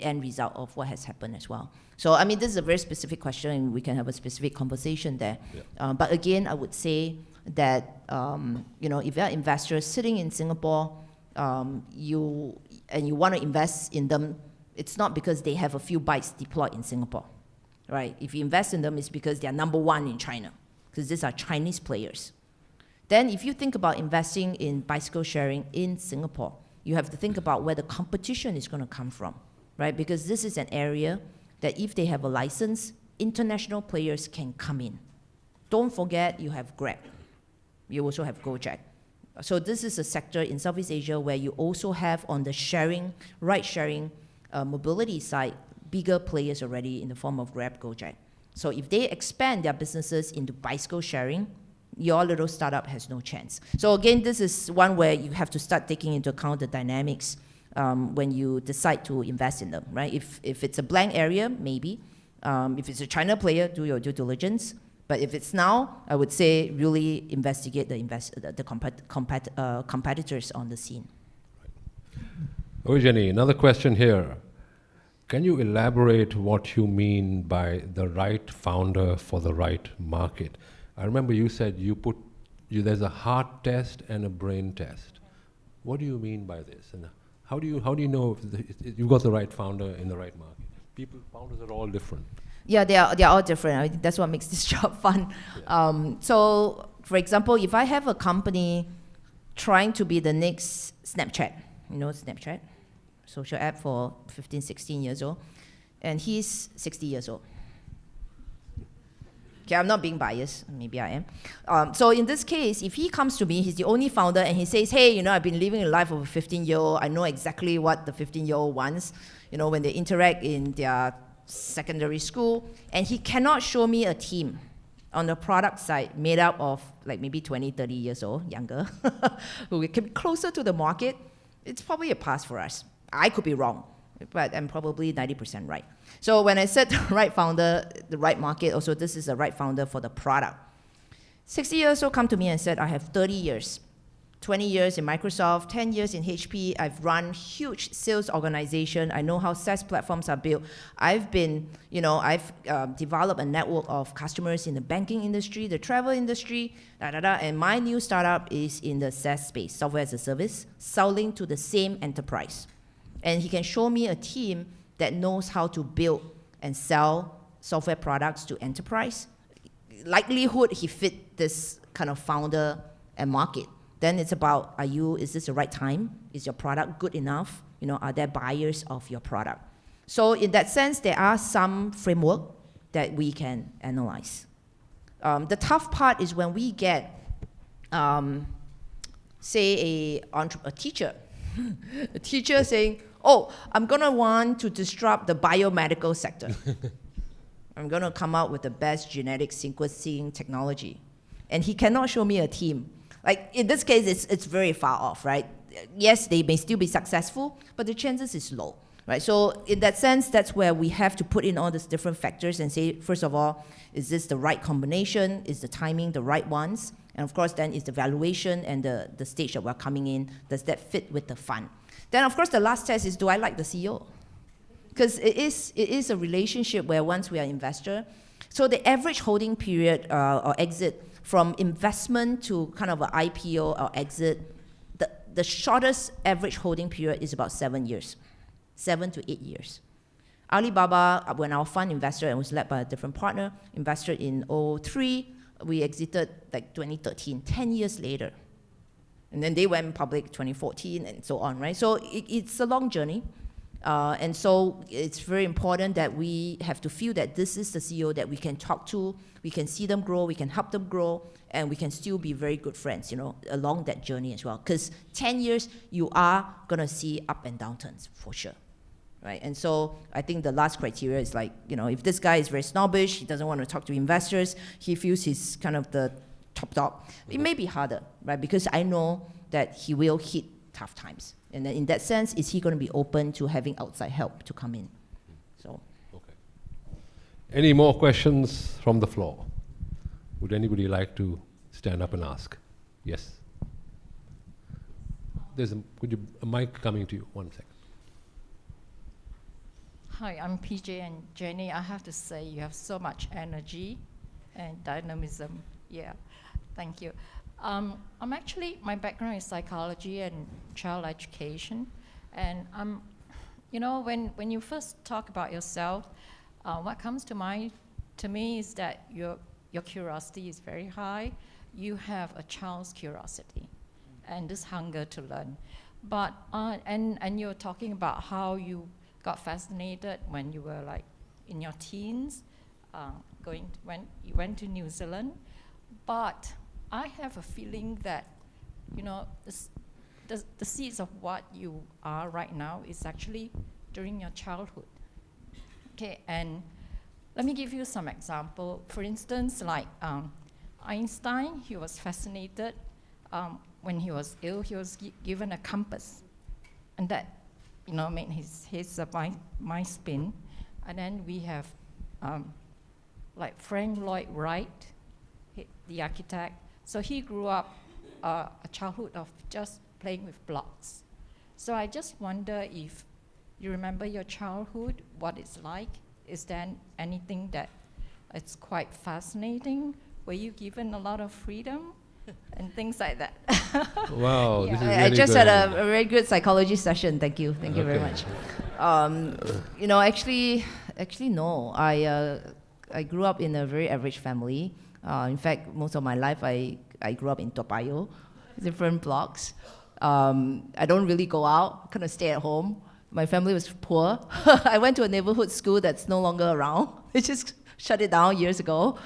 end result of what has happened as well. So, I mean, this is a very specific question, and we can have a specific conversation there. Yeah. But again, I would say that, if you're investors sitting in Singapore, you want to invest in them, it's not because they have a few bikes deployed in Singapore, right? If you invest in them, it's because they're #1 in China, because these are Chinese players. Then if you think about investing in bicycle sharing in Singapore, you have to think about where the competition is going to come from, right? Because this is an area that if they have a license, international players can come in. Don't forget you have Grab. You also have Gojek. So this is a sector in Southeast Asia where you also have on the sharing, ride-sharing, mobility side, bigger players already in the form of Grab, Gojek. So if they expand their businesses into bicycle sharing, your little startup has no chance. So again, this is one where you have to start taking into account the dynamics when you decide to invest in them, right? If it's a blank area, maybe. If it's a China player, do your due diligence. But if it's now, I would say really investigate the competitors on the scene. Oh, Jenny, another question here. Can you elaborate what you mean by the right founder for the right market? I remember you said there's a heart test and a brain test. What do you mean by this? And how do you know if you've got the right founder in the right market? Founders are all different. Yeah, they are all different. I think that's what makes this job fun. Yeah. So, for example, if I have a company trying to be the next Snapchat, Snapchat, social app for 15, 16 years old, and he's 60 years old. Okay, I'm not being biased. Maybe I am. So in this case, if he comes to me, he's the only founder, and he says, hey, I've been living a life of a 15-year-old. I know exactly what the 15-year-old wants, when they interact in their secondary school, and he cannot show me a team on the product side made up of like maybe 20, 30 years old, younger, who can be closer to the market, it's probably a pass for us. I could be wrong, but I'm probably 90% right. So when I said the right founder, the right market, also this is the right founder for the product. 60 years old come to me and said, I have 30 years. 20 years in Microsoft, 10 years in HP. I've run huge sales organization. I know how SaaS platforms are built. I've developed a network of customers in the banking industry, the travel industry, and my new startup is in the SaaS space, software as a service, selling to the same enterprise. And he can show me a team that knows how to build and sell software products to enterprise. Likelihood he fit this kind of founder and market. Then it's about, is this the right time? Is your product good enough? Are there buyers of your product? So in that sense, there are some framework that we can analyze. The tough part is when we get, say, a teacher, a teacher saying, I'm going to want to disrupt the biomedical sector. I'm going to come out with the best genetic sequencing technology. And he cannot show me a team. Like in this case, it's very far off, right? Yes, they may still be successful, but the chances is low, right? So in that sense, that's where we have to put in all these different factors and say, first of all, is this the right combination? Is the timing the right ones? And of course, then is the valuation and the stage that we're coming in, does that fit with the fund? Then of course, the last test is, do I like the CEO? Because it is a relationship where once we are investor, so the average holding period or exit from investment to kind of an IPO or exit, the shortest average holding period is about 7 years, 7 to 8 years. Alibaba, when our fund invested and was led by a different partner, invested in 2003, we exited like 2013, 10 years later. And then they went public 2014 and so on, right? So it's a long journey. And so it's very important that we have to feel that this is the CEO that we can talk to, we can see them grow, we can help them grow, and we can still be very good friends, along that journey as well. Because 10 years, you are gonna see up and down turns, for sure, right? And so I think the last criteria is like, if this guy is very snobbish, he doesn't want to talk to investors, he feels he's kind of the top, it may be harder, right? Because I know that he will hit tough times. And then in that sense, is he going to be open to having outside help to come in? So. Okay. Any more questions from the floor? Would anybody like to stand up and ask? Yes. There's a mic coming to you. 1 second. Hi, I'm PJ and Jenny. I have to say you have so much energy and dynamism. Yeah, thank you. My background is psychology and child education, and when you first talk about yourself, what comes to mind to me is that your curiosity is very high. You have a child's curiosity and this hunger to learn. But and you're talking about how you got fascinated when you were like in your teens, when you went to New Zealand, but I have a feeling that, the seeds of what you are right now is actually during your childhood. Okay, and let me give you some example. For instance, like Einstein, he was fascinated. When he was ill, he was given a compass, and that, made his mind spin. And then we have like Frank Lloyd Wright, the architect. So he grew up a childhood of just playing with blocks. So I just wonder if you remember your childhood, what it's like. Is there anything that it's quite fascinating? Were you given a lot of freedom and things like that? Wow, Yeah. this is really I just had good. a very good psychology session. Thank you very much. Actually, no. I grew up in a very average family. In fact, most of my life, I grew up in Toa Payoh, different blocks. I don't really go out, kind of stay at home. My family was poor. I went to a neighborhood school that's no longer around. It just shut it down years ago.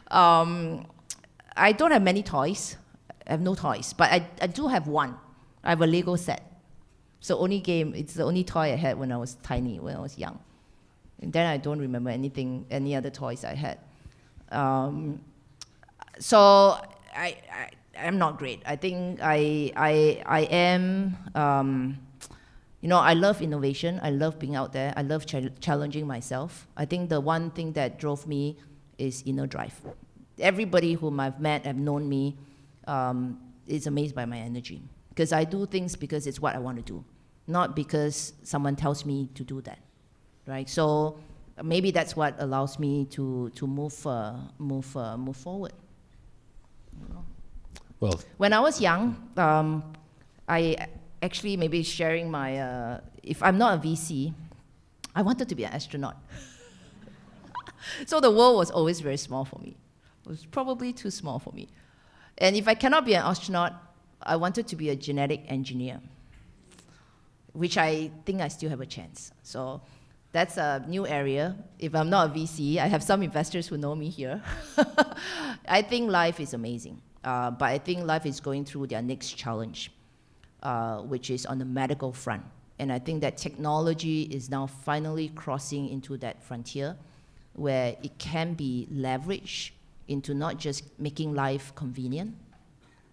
I don't have many toys. I have no toys, but I do have one. I have a Lego set. It's the only toy I had when I was tiny, when I was young. And then I don't remember any other toys I had. So I'm not great. I think I am, I love innovation. I love being out there. I love challenging myself. I think the one thing that drove me is inner drive. Everybody whom I've met, have known me, is amazed by my energy. Because I do things because it's what I want to do, not because someone tells me to do that, right? So maybe that's what allows me to move forward. Well, when I was young, I actually maybe sharing my, if I'm not a VC, I wanted to be an astronaut. So the world was always very small for me. It was probably too small for me. And if I cannot be an astronaut, I wanted to be a genetic engineer, which I think I still have a chance. So that's a new area. If I'm not a VC, I have some investors who know me here. I think life is amazing. But I think life is going through their next challenge, which is on the medical front. And I think that technology is now finally crossing into that frontier where it can be leveraged into not just making life convenient,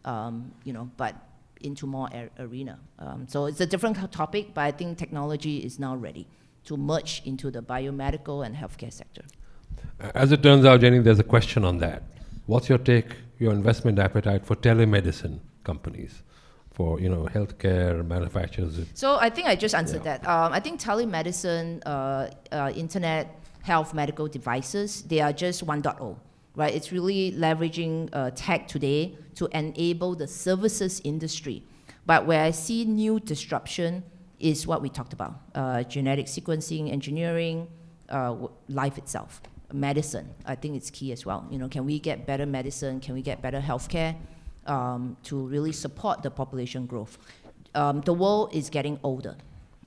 but into more arena. So it's a different topic, but I think technology is now ready to merge into the biomedical and healthcare sector. As it turns out, Jenny, there's a question on that. What's your investment appetite for telemedicine companies, for healthcare manufacturers? So I think I just answered that. I think telemedicine, internet health medical devices, they are just 1.0, right? It's really leveraging tech today to enable the services industry. But where I see new disruption is what we talked about, genetic sequencing, engineering, life itself. Medicine, I think it's key as well. Can we get better medicine? Can we get better healthcare to really support the population growth? The world is getting older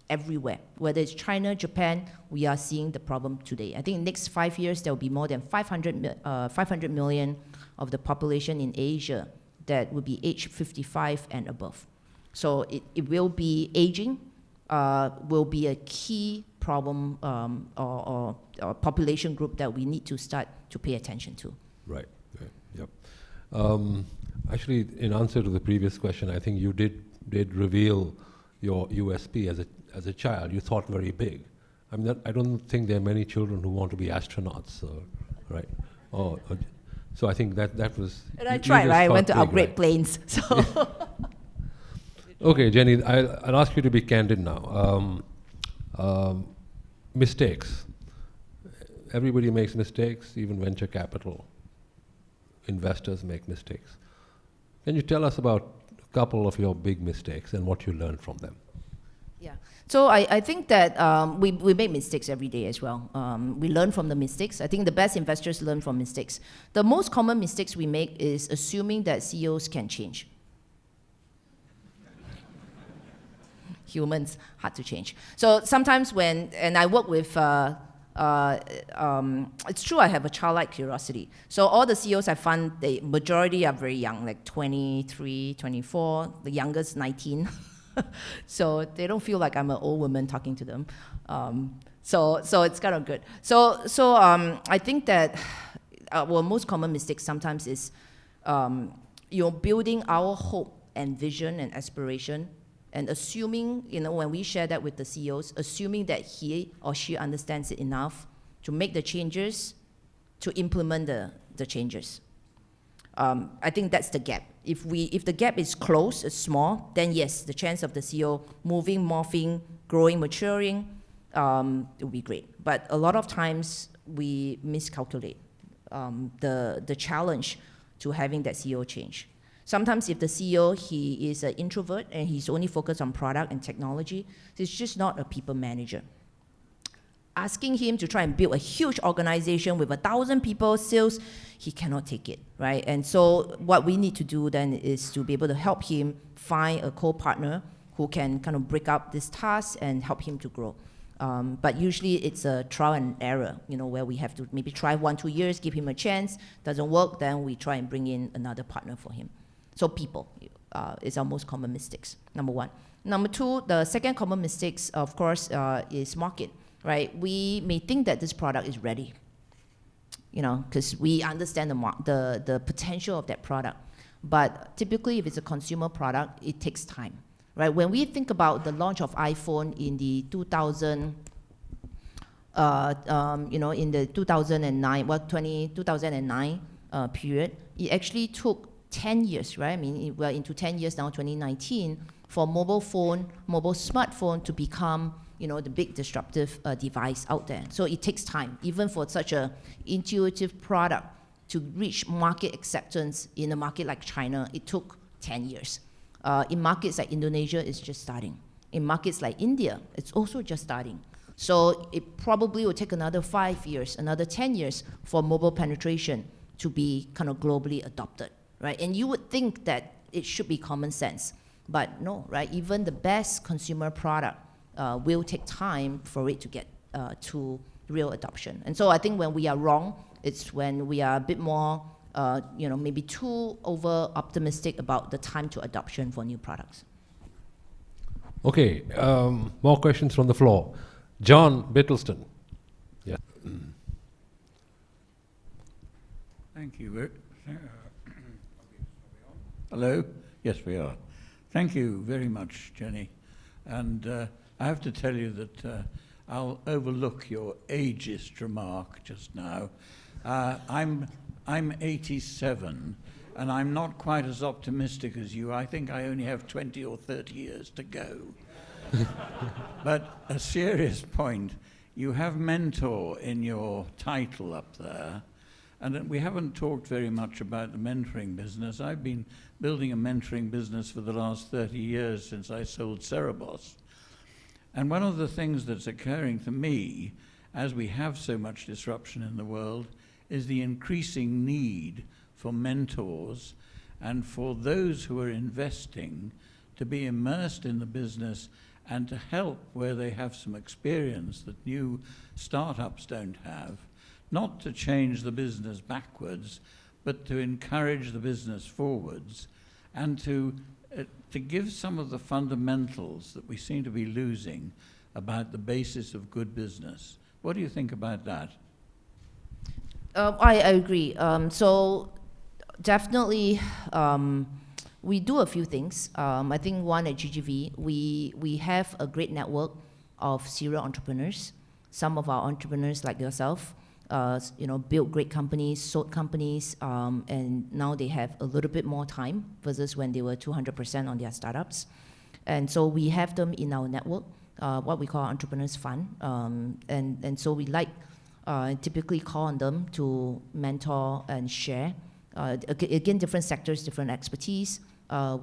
everywhere. Whether it's China, Japan, we are seeing the problem today. I think in the next 5 years, there will be more than 500 million of the population in Asia that will be age 55 and above. So it will be aging, will be a key problem or population group that we need to start to pay attention to. Right. Yep. Actually, in answer to the previous question, I think you did reveal your USP as a child. You thought very big. I don't think there are many children who want to be astronauts, right? So I think that was. And I tried, right? I went to upgrade planes. So. Okay, Jenny, I'll ask you to be candid now. Mistakes. Everybody makes mistakes, even venture capital investors make mistakes. Can you tell us about a couple of your big mistakes and what you learned from them? Yeah, so I think that we make mistakes every day as well. We learn from the mistakes. I think the best investors learn from mistakes. The most common mistakes we make is assuming that CEOs can change. Humans, hard to change. So sometimes and I work with, it's true I have a childlike curiosity. So all the CEOs I find, the majority are very young, like 23, 24, the youngest 19. So they don't feel like I'm an old woman talking to them. So it's kind of good. So I think that our most common mistake sometimes is building our hope and vision and aspiration and assuming, when we share that with the CEOs, assuming that he or she understands it enough to make the changes, to implement the changes. I think that's the gap. If the gap is close, it's small, then yes, the chance of the CEO moving, morphing, growing, maturing, it will be great. But a lot of times we miscalculate the challenge to having that CEO change. Sometimes if the CEO, he is an introvert and he's only focused on product and technology, he's just not a people manager. Asking him to try and build a huge organization with 1,000 people, sales, he cannot take it, right? And so what we need to do then is to be able to help him find a co-partner who can kind of break up this task and help him to grow. But usually it's a trial and error, where we have to maybe try 1-2 years, give him a chance, doesn't work, then we try and bring in another partner for him. So people is our most common mistakes, number one. Number two, the second common mistakes, of course, is market, right? We may think that this product is ready, because we understand the potential of that product. But typically, if it's a consumer product, it takes time, right? When we think about the launch of iPhone in the 2009, 2009 period, it actually took 10 years, right? I mean, we're into 10 years now, 2019, for mobile smartphone to become, the big disruptive device out there. So it takes time, even for such a intuitive product to reach market acceptance in a market like China, it took 10 years. In markets like Indonesia, it's just starting. In markets like India, it's also just starting. So it probably will take another 5 years, another 10 years for mobile penetration to be kind of globally adopted. Right? And you would think that it should be common sense, but no, right? Even the best consumer product will take time for it to get to real adoption. And so I think when we are wrong, it's when we are a bit more, maybe too over-optimistic about the time to adoption for new products. Okay, more questions from the floor. John Bittleston. Yeah. Thank you. Hello? Yes, we are. Thank you very much, Jenny. And I have to tell you that I'll overlook your ageist remark just now. I'm 87, and I'm not quite as optimistic as you. I think I only have 20 or 30 years to go. But a serious point, you have mentor in your title up there, and we haven't talked very much about the mentoring business. I've been building a mentoring business for the last 30 years since I sold Cerebos. And one of the things that's occurring to me, as we have so much disruption in the world, is the increasing need for mentors and for those who are investing to be immersed in the business and to help where they have some experience that new startups don't have, not to change the business backwards, but to encourage the business forwards and to give some of the fundamentals that we seem to be losing about the basis of good business. What do you think about that? I agree. So definitely, we do a few things. I think one at GGV, we have a great network of serial entrepreneurs. Some of our entrepreneurs, like yourself, built great companies, sold companies, and now they have a little bit more time versus when they were 200% on their startups. And so we have them in our network, what we call Entrepreneurs Fund. And so we typically call on them to mentor and share. Again, different sectors, different expertise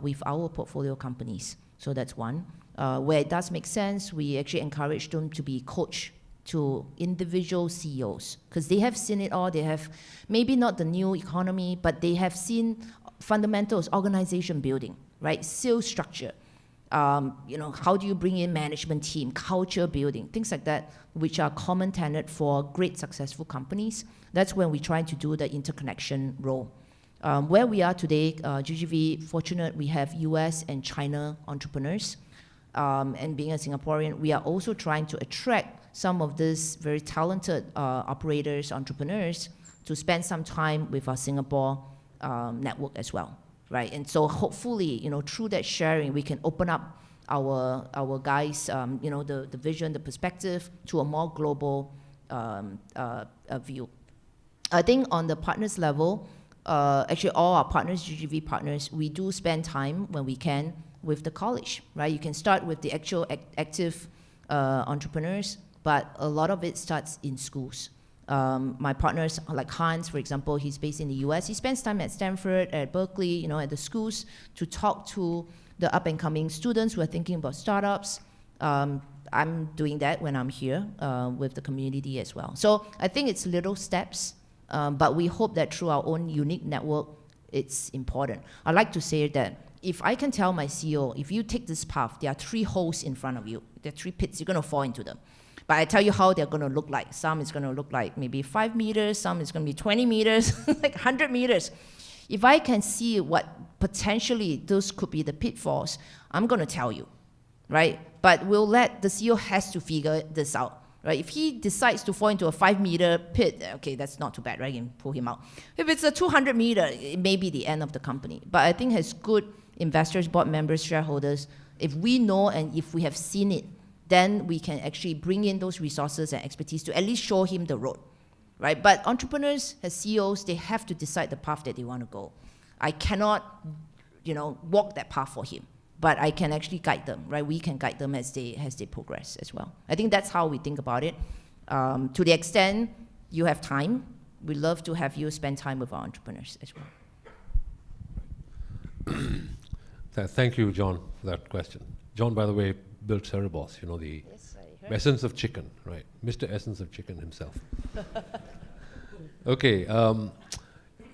with our portfolio companies. So that's one. Where it does make sense, we actually encourage them to be coached to individual CEOs, because they have seen it all. They have maybe not the new economy, but they have seen fundamentals, organization building, right? Sales structure. How do you bring in management team, culture building, things like that, which are common tenet for great successful companies. That's when we try to do the interconnection role. Where we are today, GGV, fortunate, we have US and China entrepreneurs. And being a Singaporean, we are also trying to attract some of these very talented operators, entrepreneurs, to spend some time with our Singapore network as well, right? And so hopefully, through that sharing, we can open up our guys, the vision, the perspective to a more global view. I think on the partners level, actually all our partners, GGV partners, we do spend time when we can with the college, right? You can start with the actual active entrepreneurs, but a lot of it starts in schools. My partners, like Hans, for example, he's based in the US. He spends time at Stanford, at Berkeley, at the schools to talk to the up-and-coming students who are thinking about startups. I'm doing that when I'm here with the community as well. So I think it's little steps, but we hope that through our own unique network, it's important. I like to say that if I can tell my CEO, if you take this path, there are 3 holes in front of you. There are 3 pits, you're going to fall into them. But I tell you how they're going to look like. Some is going to look like maybe 5 meters, some is going to be 20 meters, like 100 meters. If I can see what potentially those could be the pitfalls, I'm going to tell you, right? But we'll let the CEO has to figure this out, right? If he decides to fall into a 5-meter pit, okay, that's not too bad, right? You can pull him out. If it's a 200-meter, it may be the end of the company. But I think as good investors, board members, shareholders, if we know and if we have seen it, then we can actually bring in those resources and expertise to at least show him the road, right? But entrepreneurs, as CEOs, they have to decide the path that they want to go. I cannot, walk that path for him, but I can actually guide them, right? We can guide them as they progress as well. I think that's how we think about it. To the extent you have time, we love to have you spend time with our entrepreneurs as well. Thank you, John, for that question. John, by the way, built Cerebos, the essence of chicken, right? Mr. Essence of Chicken himself. Okay,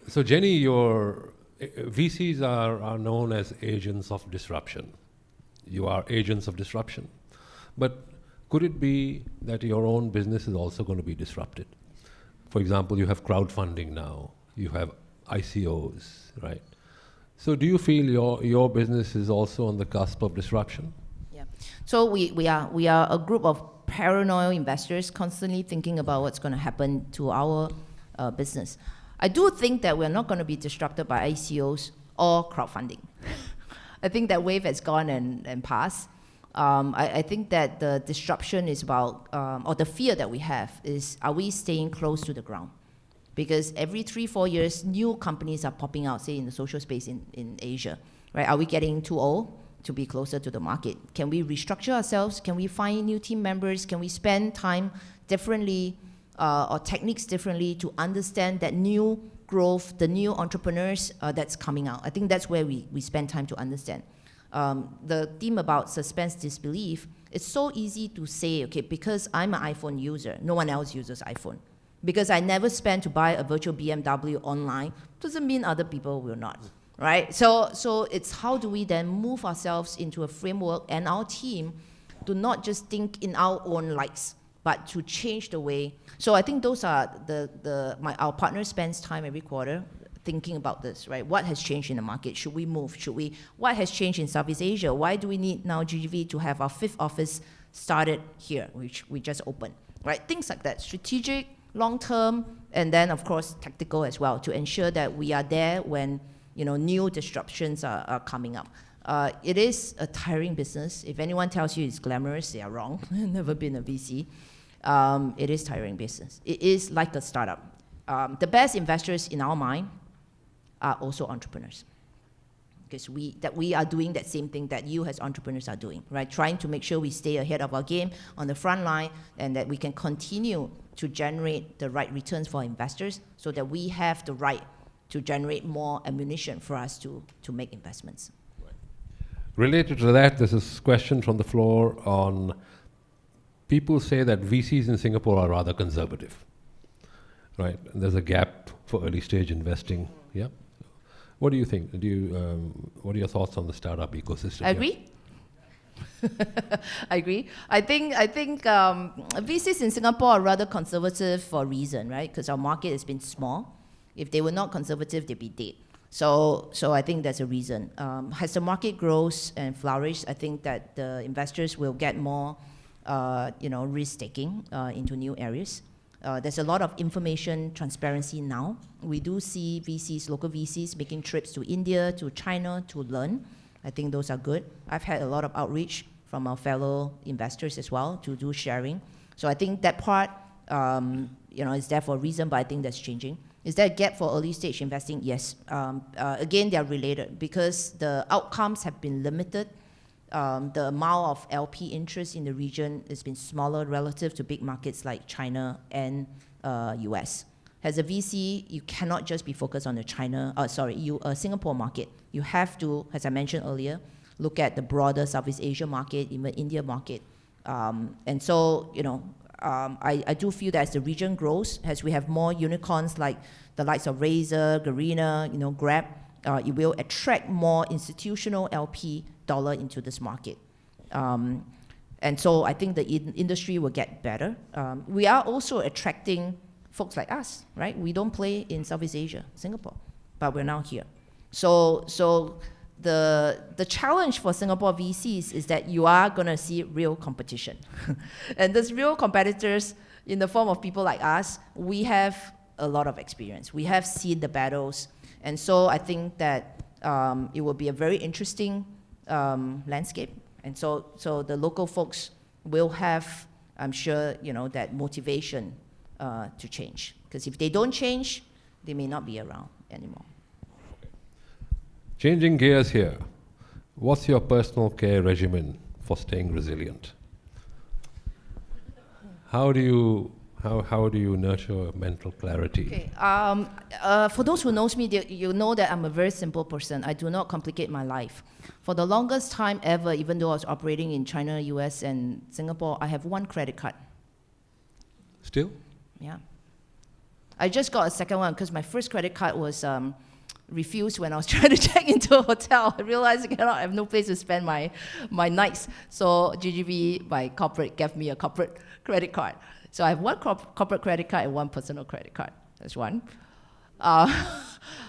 so Jenny, your VCs are known as agents of disruption. You are agents of disruption. But could it be that your own business is also going to be disrupted? For example, you have crowdfunding now, you have ICOs, right? So do you feel your business is also on the cusp of disruption? Yeah. So we are a group of paranoid investors constantly thinking about what's going to happen to our business. I do think that we're not going to be disrupted by ICOs or crowdfunding. I think that wave has gone and passed. I think that the disruption is about, or the fear that we have is, are we staying close to the ground? Because every 3-4 years, new companies are popping out, say in the social space in Asia, right? Are we getting too old to be closer to the market? Can we restructure ourselves? Can we find new team members? Can we spend time differently or techniques differently to understand that new growth, the new entrepreneurs that's coming out? I think that's where we spend time to understand. The theme about suspense disbelief, it's so easy to say, okay, because I'm an iPhone user, no one else uses iPhone. Because I never spent to buy a virtual BMW online, doesn't mean other people will not, right? So it's how do we then move ourselves into a framework and our team to not just think in our own lights, but to change the way. So I think those are our partner spends time every quarter thinking about this, right? What has changed in the market? Should we move? What has changed in Southeast Asia? Why do we need now GGV to have our 5th office started here, which we just opened, right? Things like that, strategic, long-term, and then of course tactical as well, to ensure that we are there when new disruptions are coming up. It is a tiring business. If anyone tells you it's glamorous, they are wrong. Never been a VC. It is tiring business. It is like a startup. The best investors in our mind are also entrepreneurs, because we are doing that same thing that you as entrepreneurs are doing, right? Trying to make sure we stay ahead of our game on the front line, and that we can continue to generate the right returns for investors, so that we have the right to generate more ammunition for us to make investments. Related to that, there's this question from the floor on, people say that VCs in Singapore are rather conservative, right? And there's a gap for early stage investing. Yeah. What do you think? What are your thoughts on the startup ecosystem? I agree. I agree. I think VCs in Singapore are rather conservative for a reason, right? Because our market has been small. If they were not conservative, they'd be dead. So I think that's a reason. As the market grows and flourishes, I think that the investors will get more, risk-taking into new areas. There's a lot of information transparency now. We do see VCs, local VCs, making trips to India, to China to learn. I think those are good. I've had a lot of outreach from our fellow investors as well to do sharing. So I think that part, is there for a reason, but I think that's changing. Is there a gap for early stage investing? Yes. Again, they are related because the outcomes have been limited. The amount of LP interest in the region has been smaller relative to big markets like China and US. As a VC, you cannot just be focused on the Singapore market. You have to, as I mentioned earlier, look at the broader Southeast Asia market, even India market. And so, I do feel that as the region grows, as we have more unicorns like the likes of Razer, Garena, Grab, it will attract more institutional LP dollar into this market. And so I think the industry will get better. We are also attracting folks like us, right? We don't play in Southeast Asia, Singapore, but we're now here. So the challenge for Singapore VCs is that you are going to see real competition. And those real competitors, in the form of people like us, we have a lot of experience. We have seen the battles. And so I think that it will be a very interesting landscape. And so the local folks will have, I'm sure, that motivation to change. Because if they don't change, they may not be around anymore. Changing gears here, what's your personal care regimen for staying resilient? How do you nurture mental clarity? Okay. For those who knows me, you know that I'm a very simple person. I do not complicate my life. For the longest time ever, even though I was operating in China, US, and Singapore, I have one credit card. Still? Yeah. I just got a second one because my first credit card was refused when I was trying to check into a hotel. I realized I have no place to spend my nights. So GGV, my corporate, gave me a corporate credit card. So I have one corporate credit card and one personal credit card. That's one.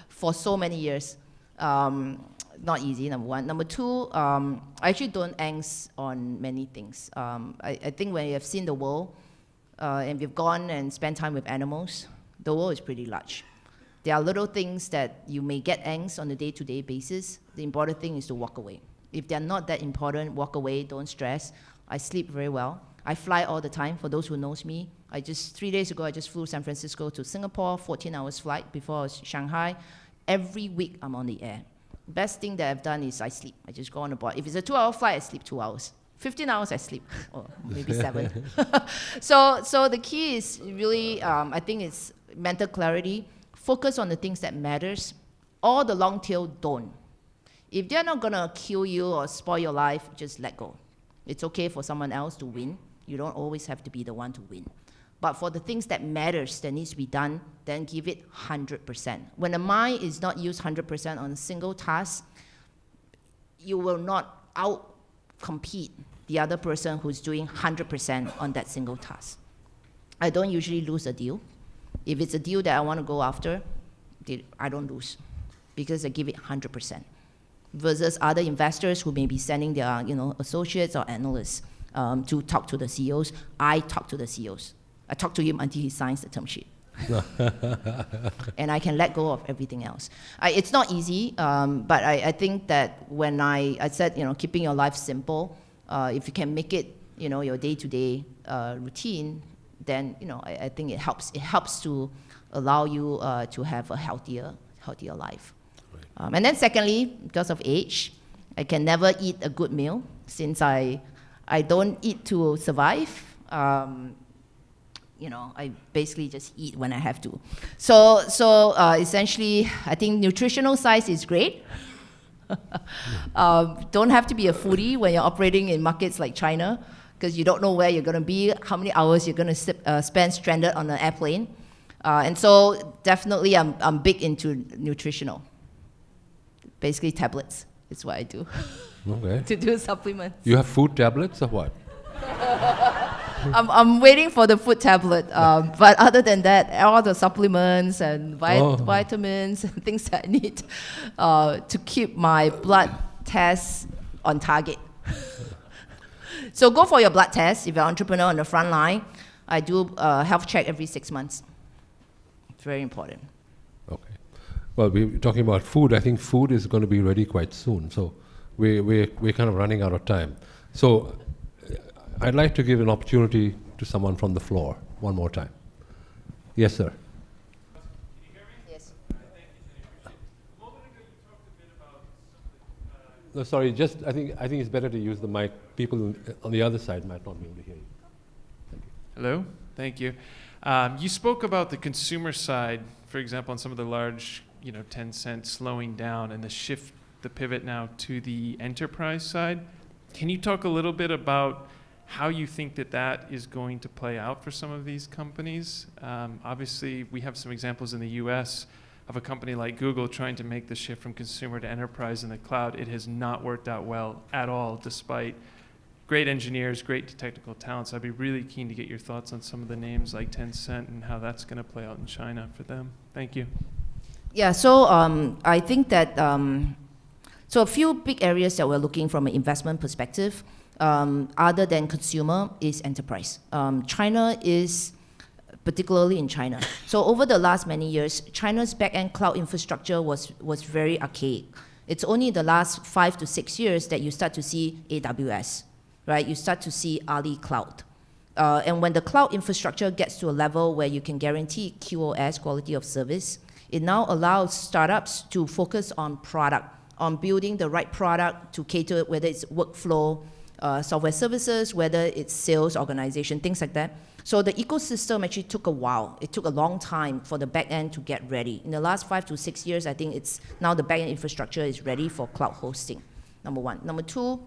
For so many years. Not easy, number one. Number two, I actually don't angst on many things. I think when you have seen the world, and you've gone and spent time with animals, the world is pretty large. There are little things that you may get angst on a day-to-day basis. The important thing is to walk away. If they're not that important, walk away, don't stress. I sleep very well. I fly all the time, for those who knows me. 3 days ago, I just flew San Francisco to Singapore, 14 hours flight. Before I was Shanghai. Every week, I'm on the air. Best thing that I've done is I sleep. I just go on the board. If it's a 2-hour flight, I sleep 2 hours. 15 hours, I sleep, or maybe 7. So the key is really, I think it's mental clarity. Focus on the things that matters. All the long tail don't. If they're not gonna kill you or spoil your life, just let go. It's okay for someone else to win. You don't always have to be the one to win. But for the things that matters, that needs to be done, then give it 100%. When the mind is not used 100% on a single task, you will not out-compete the other person who's doing 100% on that single task. I don't usually lose a deal. If it's a deal that I want to go after, I don't lose because I give it 100%. Versus other investors who may be sending their associates or analysts to talk to the CEOs. I talk to the CEOs. I talk to him until he signs the term sheet. And I can let go of everything else. It's not easy, but I think that when I said, keeping your life simple, if you can make it, your day-to-day routine, then, I think it helps. It helps to allow you to have a healthier life. Right. And then secondly, because of age, I can never eat a good meal since I don't eat to survive. I basically just eat when I have to. So essentially, I think nutritional size is great. Don't have to be a foodie when you're operating in markets like China, because you don't know where you're going to be, how many hours you're going to spend stranded on an airplane. And so definitely I'm big into nutritional. Basically tablets is what I do. Okay. To do supplements. You have food tablets or what? I'm waiting for the food tablet, but other than that, all the supplements and vitamins and things that I need to keep my blood tests on target. So go for your blood test if you're an entrepreneur on the front line. I do a health check every 6 months. It's very important. Okay. Well, we're talking about food. I think food is going to be ready quite soon. So we're kind of running out of time. So I'd like to give an opportunity to someone from the floor one more time. Yes, sir. Can you hear me? Yes. Thank you, Jenny. A moment ago, you talked a bit about something. No, sorry. I think it's better to use the mic. People on the other side might not be able to hear you. Thank you. Hello. Thank you. You spoke about the consumer side, for example, on some of the large, Tencent slowing down and the pivot now to the enterprise side. Can you talk a little bit about how you think that is going to play out for some of these companies? Obviously, we have some examples in the US of a company like Google trying to make the shift from consumer to enterprise in the cloud. It has not worked out well at all, despite great engineers, great technical talents. I'd be really keen to get your thoughts on some of the names like Tencent and how that's going to play out in China for them. Thank you. Yeah, so I think that, so a few big areas that we're looking from an investment perspective, other than consumer, is enterprise. China is, particularly in China. So over the last many years, China's back-end cloud infrastructure was very archaic. It's only the last 5 to 6 years that you start to see AWS, right? You start to see Ali Cloud. And when the cloud infrastructure gets to a level where you can guarantee QoS, quality of service, it now allows startups to focus on product, on building the right product to cater, whether it's workflow, software services, whether it's sales organization, things like that. So the ecosystem actually took a while. It took a long time for the back end to get ready. In the last 5 to 6 years, I think it's now the back end infrastructure is ready for cloud hosting, number one. Number two,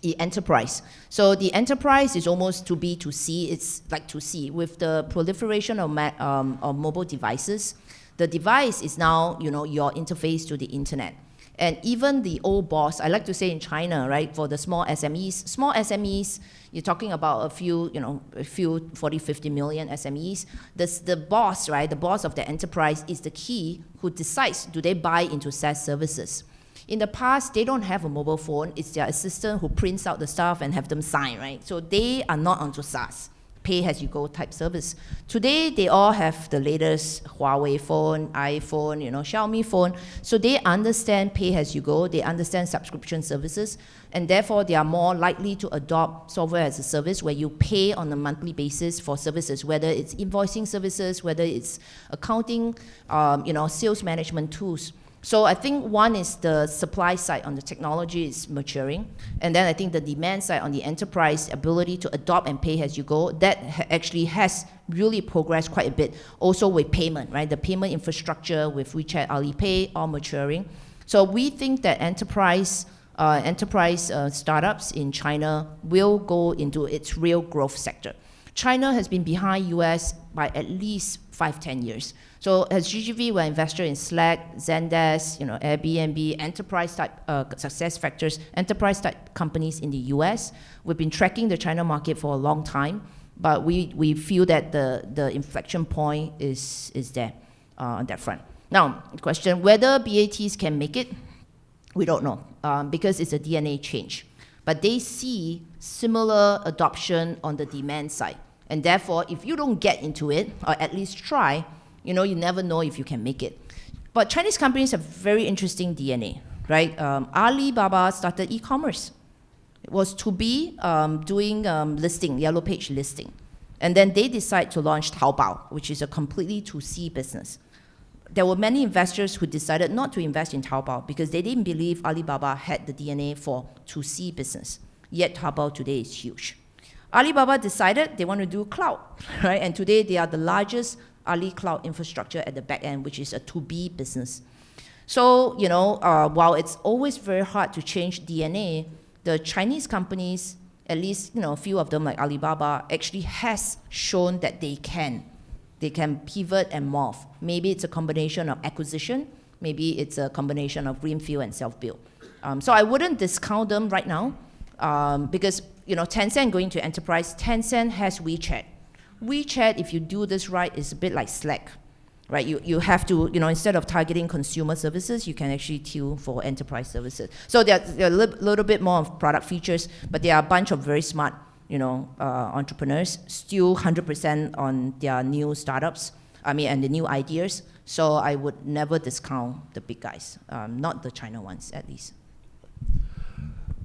the enterprise. So the enterprise is almost to B to C. It's like to C. With the proliferation of mobile devices, the device is now, your interface to the internet. And even the old boss, I like to say in China, right, for the small SMEs, you're talking about a few 40, 50 million SMEs. The boss, right, the boss of the enterprise is the key who decides, do they buy into SaaS services? In the past, they don't have a mobile phone. It's their assistant who prints out the stuff and have them sign, right? So they are not onto SaaS. pay-as-you-go type service. Today, they all have the latest Huawei phone, iPhone, Xiaomi phone. So they understand pay-as-you-go, they understand subscription services, and therefore they are more likely to adopt software as a service where you pay on a monthly basis for services, whether it's invoicing services, whether it's accounting, sales management tools. So I think one is the supply side on the technology is maturing, and then I think the demand side on the enterprise ability to adopt and pay as you go, that actually has really progressed quite a bit. Also with payment, right? The payment infrastructure with WeChat, Alipay, all maturing. So we think that enterprise startups in China will go into its real growth sector. China has been behind US by at least 5-10 years. So as GGV, we're investor in Slack, Zendesk, Airbnb, enterprise type success factors, enterprise type companies in the US. We've been tracking the China market for a long time, but we feel that the inflection point is there on that front. Now, the question, whether BATs can make it, we don't know, because it's a DNA change. But they see similar adoption on the demand side. And therefore, if you don't get into it, or at least try, you never know if you can make it. But Chinese companies have very interesting DNA, right? Alibaba started e-commerce. It was to be doing listing, yellow page listing. And then they decide to launch Taobao, which is a completely 2C business. There were many investors who decided not to invest in Taobao because they didn't believe Alibaba had the DNA for 2C business. Yet Taobao today is huge. Alibaba decided they want to do cloud, right? And today they are the largest Ali cloud infrastructure at the back end, which is a 2B business. So, while it's always very hard to change DNA, the Chinese companies, at least, a few of them like Alibaba, actually has shown that they can. They can pivot and morph. Maybe it's a combination of acquisition, maybe it's a combination of greenfield and self-build. So I wouldn't discount them right now, because, Tencent going to enterprise, Tencent has WeChat. WeChat, if you do this right, is a bit like Slack, right? You have to, instead of targeting consumer services, you can actually tune for enterprise services. So there are a little bit more of product features, but there are a bunch of very smart, entrepreneurs, still 100% on their new startups, and the new ideas. So I would never discount the big guys, not the China ones, at least.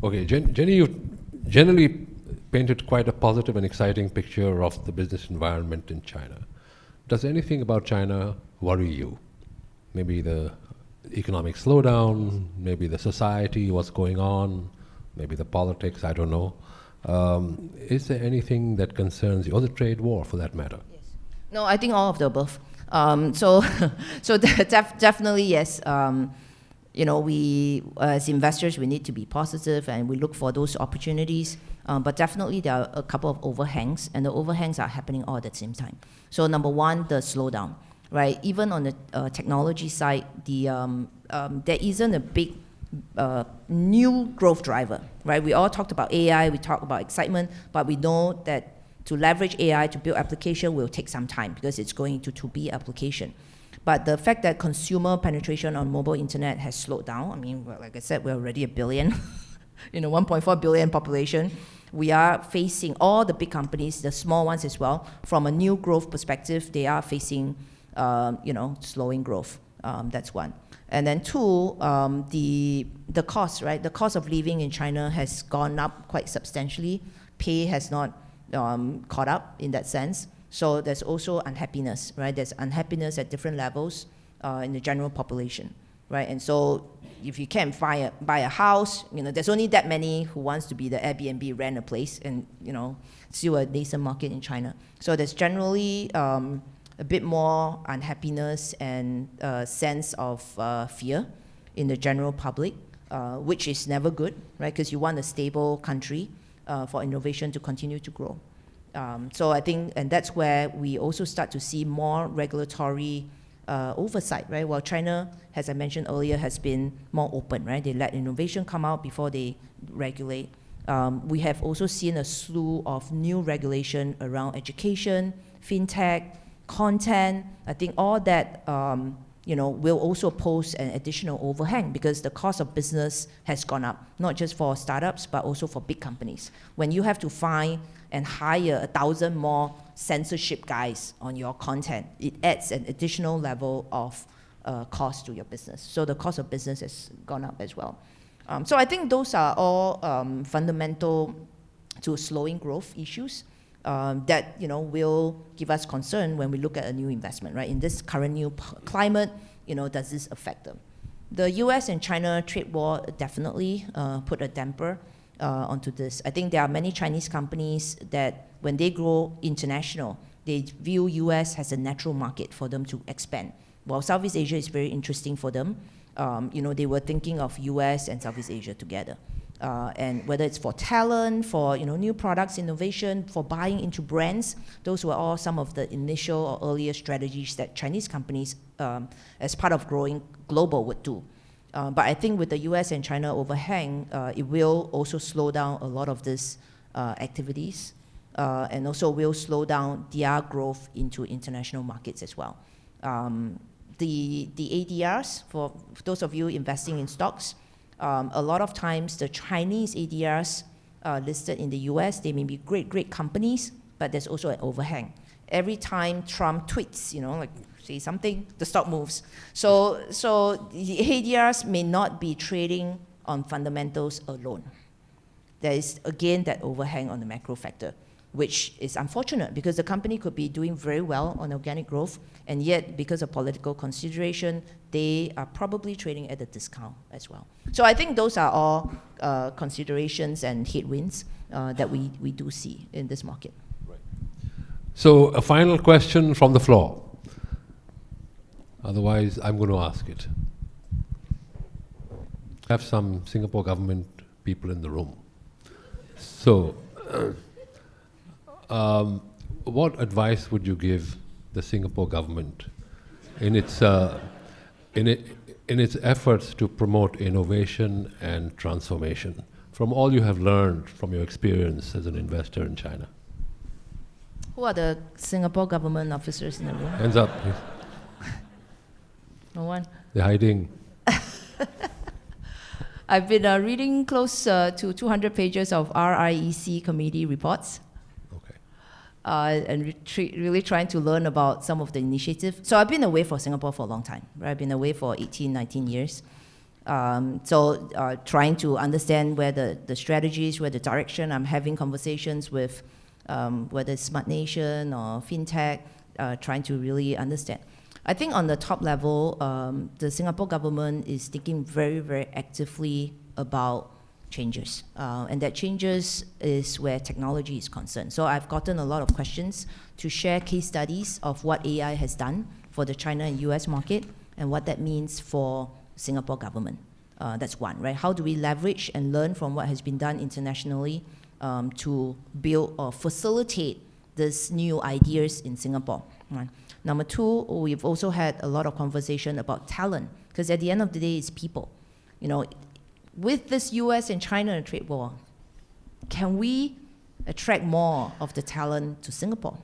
Okay, Jenny, you generally painted quite a positive and exciting picture of the business environment in China. Does anything about China worry you? Maybe the economic slowdown, maybe the society, what's going on, maybe the politics, I don't know. Is there anything that concerns you, or the trade war for that matter? Yes. No, I think all of the above. So definitely yes. We as investors, we need to be positive and we look for those opportunities. But definitely there are a couple of overhangs, and the overhangs are happening all at the same time. So number one, the slowdown, right? Even on the technology side, there isn't a big new growth driver, right? We all talked about AI, we talked about excitement, but we know that to leverage AI to build application will take some time because it's going to 2B application. But the fact that consumer penetration on mobile internet has slowed down, like I said, we're already a billion, 1.4 billion population. We are facing all the big companies, the small ones as well, from a new growth perspective, they are facing, slowing growth. That's one. And then two, the cost, right? The cost of living in China has gone up quite substantially. Pay has not caught up in that sense. So there's also unhappiness, right? There's unhappiness at different levels in the general population, right? And so if you can't buy a house, there's only that many who wants to be the Airbnb, rent a place, and still a nascent market in China. So there's generally a bit more unhappiness and a sense of fear in the general public, which is never good, right? Because you want a stable country for innovation to continue to grow. So I think, and that's where we also start to see more regulatory oversight, right? While China, as I mentioned earlier, has been more open, right? They let innovation come out before they regulate. We have also seen a slew of new regulation around education, fintech, content. I think all that will also pose an additional overhang because the cost of business has gone up, not just for startups, but also for big companies. When you have to find and hire 1,000 more censorship guys on your content, it adds an additional level of cost to your business. So the cost of business has gone up as well. So I think those are all fundamental to slowing growth issues that will give us concern when we look at a new investment, right? In this current new climate, does this affect them? The US and China trade war definitely put a damper onto this. I think there are many Chinese companies that when they grow international, they view US as a natural market for them to expand. While Southeast Asia is very interesting for them, they were thinking of US and Southeast Asia together. And whether it's for talent, for new products, innovation, for buying into brands, those were all some of the initial or earlier strategies that Chinese companies, as part of growing global, would do. But I think with the US and China overhang, it will also slow down a lot of these activities, and also will slow down their growth into international markets as well. The ADRs, for those of you investing in stocks, a lot of times the Chinese ADRs listed in the US, they may be great companies, but there's also an overhang. Every time Trump tweets, like say something, the stock moves. So the ADRs may not be trading on fundamentals alone. There is again that overhang on the macro factor, which is unfortunate because the company could be doing very well on organic growth, and yet because of political consideration, they are probably trading at a discount as well. So I think those are all considerations and headwinds that we do see in this market. Right. So a final question from the floor. Otherwise, I'm going to ask it. I have some Singapore government people in the room. So, what advice would you give the Singapore government in its efforts to promote innovation and transformation, from all you have learned from your experience as an investor in China? Who are the Singapore government officers in the room? Hands up, please. No one? They're hiding. I've been reading close to 200 pages of RIEC committee reports. And really trying to learn about some of the initiatives. So I've been away from Singapore for a long time, right? I've been away for 18, 19 years. Trying to understand where the strategies, where the direction. I'm having conversations with whether it's Smart Nation or FinTech, trying to really understand. I think on the top level, the Singapore government is thinking very, very actively about changes. And that changes is where technology is concerned. So I've gotten a lot of questions to share case studies of what AI has done for the China and US market and what that means for Singapore government. That's one, right? How do we leverage and learn from what has been done internationally to build or facilitate these new ideas in Singapore, right? Number two, we've also had a lot of conversation about talent, because at the end of the day, it's people. With this US and China trade war, can we attract more of the talent to Singapore?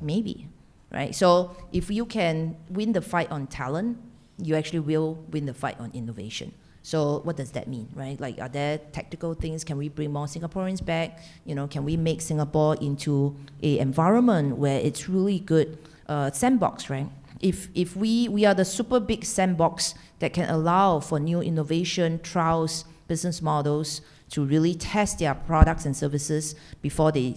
Maybe, right? So if you can win the fight on talent, you actually will win the fight on innovation. So what does that mean, right? Like, are there tactical things? Can we bring more Singaporeans back? Can we make Singapore into an environment where it's really good sandbox, right? If we are the super big sandbox that can allow for new innovation, trials, business models to really test their products and services before they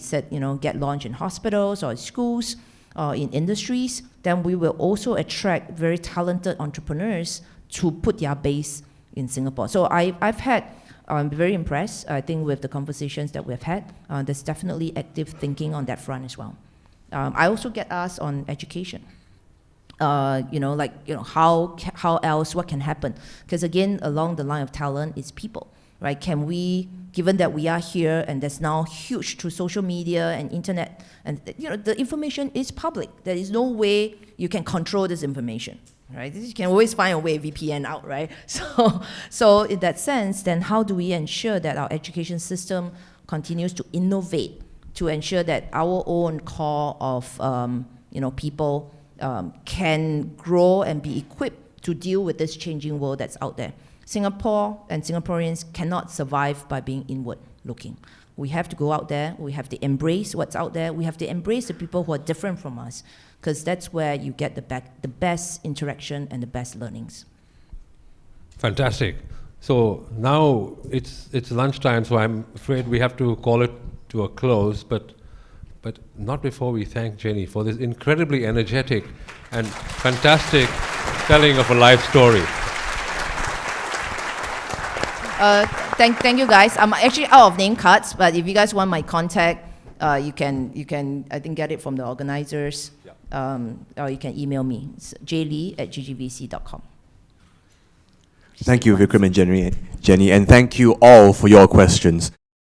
get launched in hospitals or schools or in industries, then we will also attract very talented entrepreneurs to put their base in Singapore. So I'm very impressed, I think, with the conversations that we've had. There's definitely active thinking on that front as well. I also get asked on education. How else, what can happen? Because again, along the line of talent is people, right? Can we, given that we are here and there's now huge through social media and internet, and the information is public. There is no way you can control this information, right? You can always find a way VPN out, right? So in that sense, then how do we ensure that our education system continues to innovate to ensure that our own core of people can grow and be equipped to deal with this changing world that's out there. Singapore and Singaporeans cannot survive by being inward looking. We have to go out there, we have to embrace what's out there, we have to embrace the people who are different from us, because that's where you get the best interaction and the best learnings. Fantastic. So now it's lunchtime, so I'm afraid we have to call it to a close, but not before we thank Jenny for this incredibly energetic and fantastic telling of a life story. Thank you guys. I'm actually out of name cards, but if you guys want my contact, you can I think get it from the organizers, or you can email me. It's jlee@ggvc.com. Thank you, Vikram and Jenny, and thank you all for your questions.